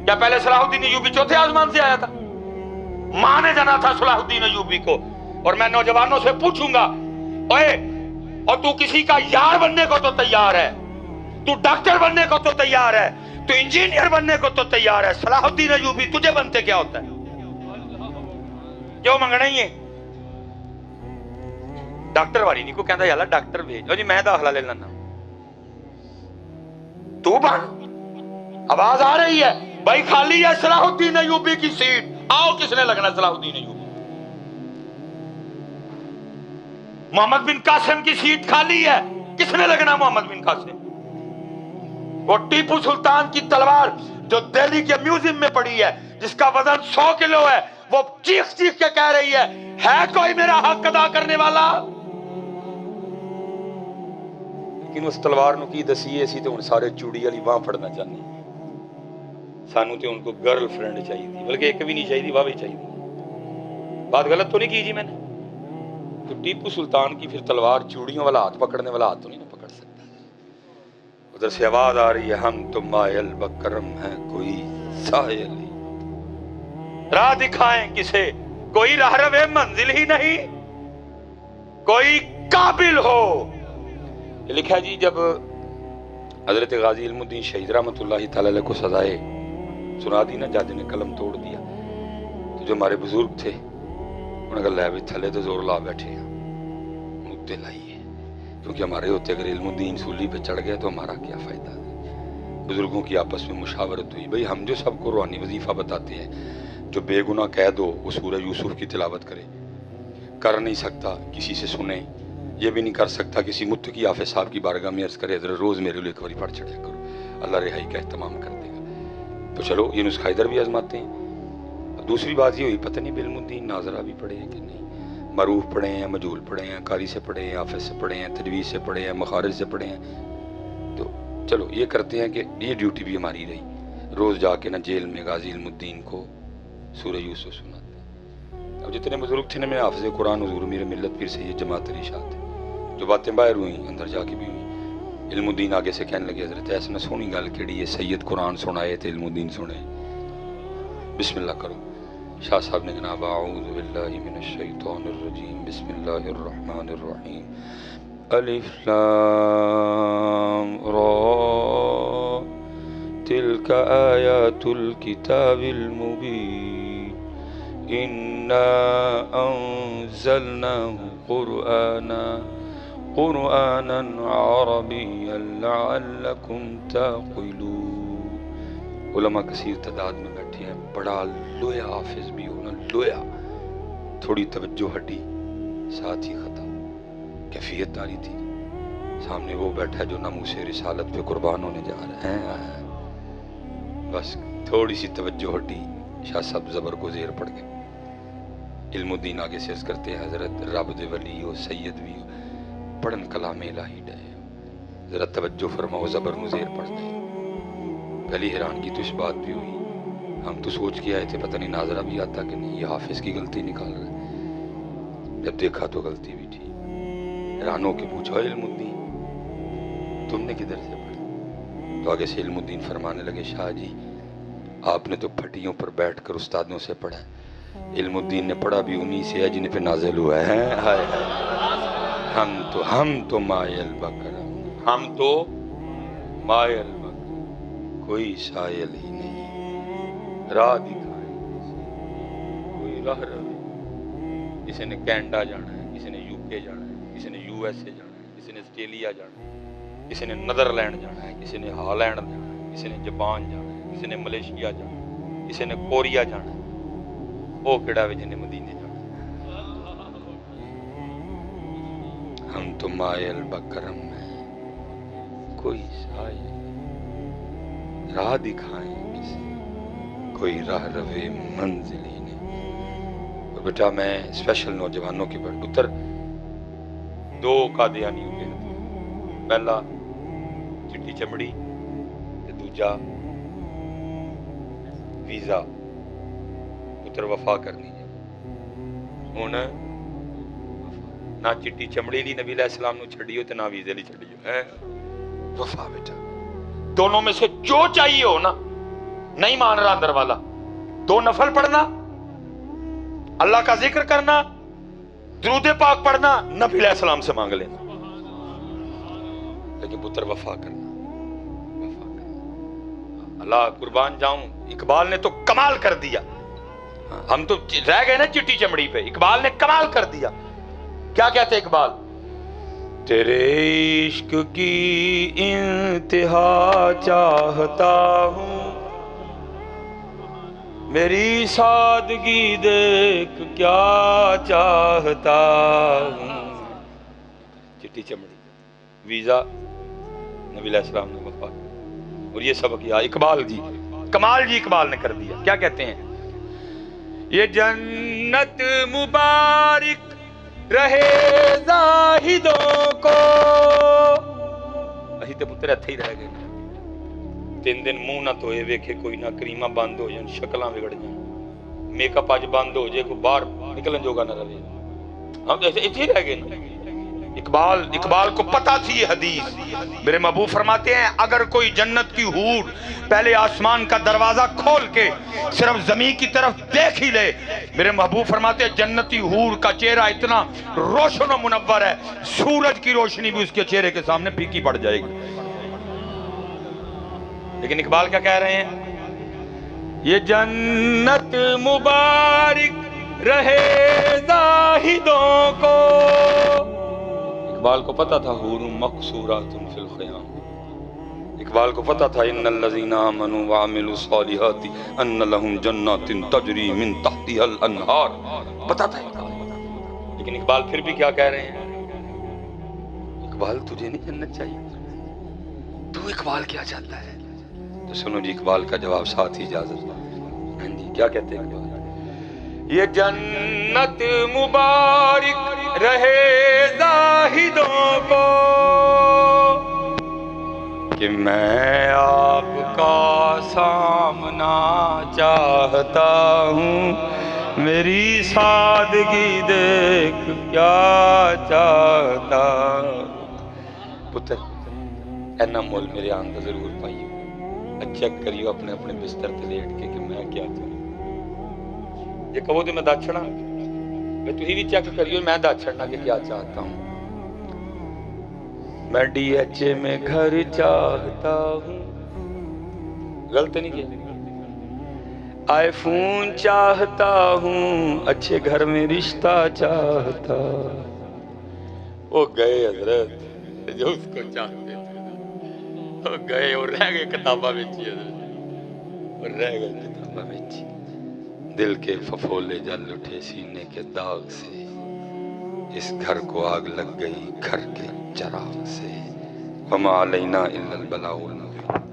کیا پہلے صلاح الدین ایوبی چوتھے آسمان سے آیا تھا؟ ماں نے جانا تھا صلاح الدین ایوبی کو. اور میں نوجوانوں سے پوچھوں گا, اوے اور تو کسی کا یار بننے کو تو تیار ہے, تو ڈاکٹر بننے کو تو تیار ہے, تو انجینئر بننے کو تو تیار ہے, صلاح الدین ایوبی تجھے بنتے کیا ہوتا ہے؟ کیوں منگنا ہی ہے؟ ڈاکٹر والی نہیں کو کہندا یا اللہ ڈاکٹر بھیج, جی میں داخلہ لے لینا. تو بن, آواز آ رہی ہے بھائی, خالی ہے صلاح الدین ایوبی کی سیٹ, آؤ کس نے لگنا صلاح الدین ایوبی. मोहम्मद बिन कासिम की सीट खाली है, किसने लगना मोहम्मद बिन कासिम? वो टीपू सुल्तान की तलवार जो दिल्ली के म्यूजियम में पड़ी है, जिसका वजन 100 किलो है, वो चीख चीख के कह रही है कोई मेरा हक अदा करने वाला? लेकिन उस तलवार ਨੂੰ ਕੀ ਦਸੀਏ, ਅਸੀਂ ਤੇ ਹੁਣ ਸਾਰੇ ਚੂੜੀ ਵਾਲੀ ਬਾਹ ਫੜਨਾ ਚਾਹੁੰਦੇ ਹਾਂ। ਸਾਨੂੰ ਤੇ उनको गर्लफ्रेंड चाहिए, बल्कि एक भी नहीं चाहिए, वाह भी चाहिए। बात गलत तो नहीं की जी मैंने? तो टीपू सुल्तान की फिर तलवार चूड़ियों वाला हाथ पकड़ने वाला हाथ तो नहीं ना पकड़ सकता। उधर से आवाज आ रही है, हम तो मायल बकरम है, कोई सायल ही राह दिखाएं किसे, कोई राहरवे मंजिल ही नहीं, कोई काबिल हो। ये लिखा जी जब हजरत गाजी इल्मुद्दीन शहीद रहमतुल्लाहि तआला अलैह को सजाए सुना दी ना, जज ने कलम तोड़ दिया, तो जो हमारे बुजुर्ग थे उन्होंने कहा लै भी थले तो जोर ला बैठे हैं, उत्ते लाइए, क्योंकि हमारे होते अगर इल्मुद्दीन सूली पे चढ़ गए तो हमारा क्या फायदा। बुजुर्गों की आपस में मुशावरत हुई, भाई हम जो सबको रूहानी वजीफा बताते हैं, जो बेगुनाह कह दो वो सूरह यूसुफ की तिलावत करे, कर नहीं सकता किसी से सुने, ये भी नहीं कर सकता किसी मुत्तकी हाफिज साहब की बारगाह में अर्ज करे जरा रोज़ मेरे लिए एक बार पढ़ चढ़िया करो, अल्लाह रिहाई का एहतमाम कर देगा। तो चलो ये नुस्खा इधर भी आजमाते हैं। अब दूसरी बात ये हुई, पता नहीं बिल्मुद्दीन नाजरा भी पढ़े हैं कि नहीं, मरूफ पढ़े हैं, मजूल पढ़े हैं, कारी से पढ़े हैं, हाफिज से पढ़े हैं, तजवीज़ से पढ़े हैं, मखारिज से पढ़े हैं। तो चलो ये करते हैं कि ये ड्यूटी भी हमारी रही, रोज़ जाके ना जेल में गाजी इल्मुद्दीन को सूरह यूसुफ सुनाते हैं। अब जितने बुजुर्ग थे ना, मैं हाफिज़ कुरान हुज़ूर मेरे मिल्लत पीर सैयद जमात अली शाह थे, जो बातें बाहर हुई अंदर जाके भी हुई। इल्मुद्दीन आगे से कहने लगे, हजरत ऐसा ना सोनी गल केड़ी है, सैयद कुरान सुनाए थे इल्मुद्दीन सुने, बिस्मिल्लाह करो। शाह साहब ने जनाब आऊज़ु बिल्लाहि मिनश शैतानिर रजीम, बिस्मिल्लाहिर रहमानिर रहीम, अलिफ लाम रा, तिल्का आयातुल किताबिल मुबीन, इन्ना अंज़लनाहु कुरआनन अरबिय्यन लअल्लकुम ताक़िलून। उलमा कसीर तादाद में बैठे हैं, बड़ा लोया हाफिज भी हो ना, लोया, थोड़ी तवज्जो हटी, साथ ही खता, कैफियत आ रही थी। सामने वो बैठा है जो नामूसे रिसालत पे कुर्बान होने जा रहे हैं, बस थोड़ी सी तवज्जो हटी, शाह साहब ज़बर को ज़ेर पड़ गए। इल्मुद्दीन आगे से अर्ज़ करते हैं, हज़रत रब दे वली हो, सैयद भी हो, पढ़न कलाम इलाही डे, ज़रा तवज्जो फरमाओ, ज़बर को ज़ेर पड़ गए। पहली हैरानगी तो इस बात भी हुई, हम तो सोच के आए थे पता नहीं नाजरा भी आता कि नहीं, ये हाफिज की गलती निकाल रहा है। जब देखा तो गलती भी थी। हैरान होकर पूछा, इल्मुद्दीन तुमने किधर से पढ़ा? तो आगे से इल्मुद्दीन फरमाने लगे, शाह जी आपने तो फटियों पर बैठकर उस्तादों से पढ़ा, इल्मुद्दीन ने पढ़ा भी उन्हीं से है जिन पे नाजिल हुआ है। हाय हाय, हम तो मायल बकर, हम तो मायल बकर, कोई सायल ही नहीं, राह दिखाए कोई राह रहे। किसी ने कनाडा जाना है, किसी ने यूके जाना है, किसी ने यूएसए जाना है, किसी ने ऑस्ट्रेलिया जाना है, किसी ने नीदरलैंड जाना है, किसी ने हॉलैंड जाना है, किसी ने जापान जाना है, किसी ने मलेशिया जाना है, किसी ने कोरिया जाना है। वो केड़ा वे जिन्हें मदीने जाना। हम तो मायल बकरम है, कोई सायल राह दिखाएं किसी, कोई राह रवे मंजिल ही नहीं। और बेटा मैं स्पेशल नौजवानों के पुत्र दो कादियानी हुए, पहला चिट्टी चमड़ी ते दूजा वीजा, पुत्र वफा करनी है। हुण ना चिट्टी चमड़ी ली नबी अलैहिस्सलाम नूं छड्डियो ते ना वीजे ली छड्डियो, है वफा बेटा। दोनों में से जो चाहिए हो ना, नहीं मान रहा अंदर वाला, दो नफल पढ़ना, अल्लाह का जिक्र करना, दुरूद पाक पढ़ना, नबी अलैहिस्सलाम से मांग लेना, लेकिन पुत्र वफा करना, वफा करना। अल्लाह कुर्बान जाऊं, इकबाल ने तो कमाल कर दिया। हम तो रह गए ना चिट्टी चमड़ी पे, इकबाल ने कमाल कर दिया। क्या कहते इकबाल? तेरे इश्क की इंतहा चाहता हूं, मेरी सादगी देख क्या चाहता हूं, چٹی چمڑی ویزا نبی علیہ السلام نے وفا کیا اور یہ سبق یا اقبال جی کمال جی اقبال نے کر دیا کیا کہتے ہیں یہ جنت مبارک رہے زاہدوں کو اسی تے پتر اتھے ہی رہ گئے 3 دن منہ نہ دھوئے ویکھے کوئی نہ کریمہ بند ہو جان شکلاں بگڑ جان میک اپ اج بند ہو جائے کوئی باہر نکلن جوگا نہ رہے ہم ایسے اتھے ہی رہ گئے اقبال کو پتا تھی یہ حدیث میرے محبوب فرماتے ہیں اگر کوئی جنت کی حور پہلے آسمان کا دروازہ کھول کے صرف زمین کی طرف دیکھ ہی لے میرے محبوب فرماتے ہیں جنتی حور کا چہرہ اتنا روشن و منور ہے سورج کی روشنی بھی اس کے چہرے کے سامنے پھیکی پڑ جائے گی لیکن اقبال کیا کہہ رہے ہیں یہ جنت مبارک رہے زاہدوں کو اقبال کو پتا تھا حور مقصورات فی الخیام اقبال کو پتا تھا ان الذین آمنوا وعملوا الصالحات ان لهم جنات تجری من تحتها الانہار پتا تھا لیکن اقبال پھر بھی کیا کہہ رہے ہیں اقبال تجھے نہیں جنت چاہیے تو اقبال کیا چاہتا ہے تو سنو جی اقبال کا جواب ساتھ ہی اجازت جی کیا کہتے ہیں اقبال یہ جنت مبارک رہے زاہدوں کو کہ میں آپ کا سامنا چاہتا ہوں میری سادگی دیکھ کیا چاہتا پتر اینا مول میرے آندہ ضرور پائیو چیک کریو اپنے اپنے بستر تے لیٹ کے کہ میں کیا چاہتا ہوں یہ کہو تو میں دا چھڑا میں تو ہی بھی چیک کریو میں دا چھڑنا کہ کیا چاہتا ہوں میں ڈی ایچ اے میں گھر چاہتا ہوں غلط نہیں کیا آئی فون چاہتا ہوں اچھے گھر میں رشتہ چاہتا وہ گئے حضرت جو اس کو چاہتے تھے وہ گئے اور رہ گئے کتابہ بیچی حضرت اور رہ گئے کتابہ بیچی دل کے ففولے جل اٹھے سینے کے داغ سے اس گھر کو آگ لگ گئی گھر کے چراغ سے وما علینا الا البلاغ المبین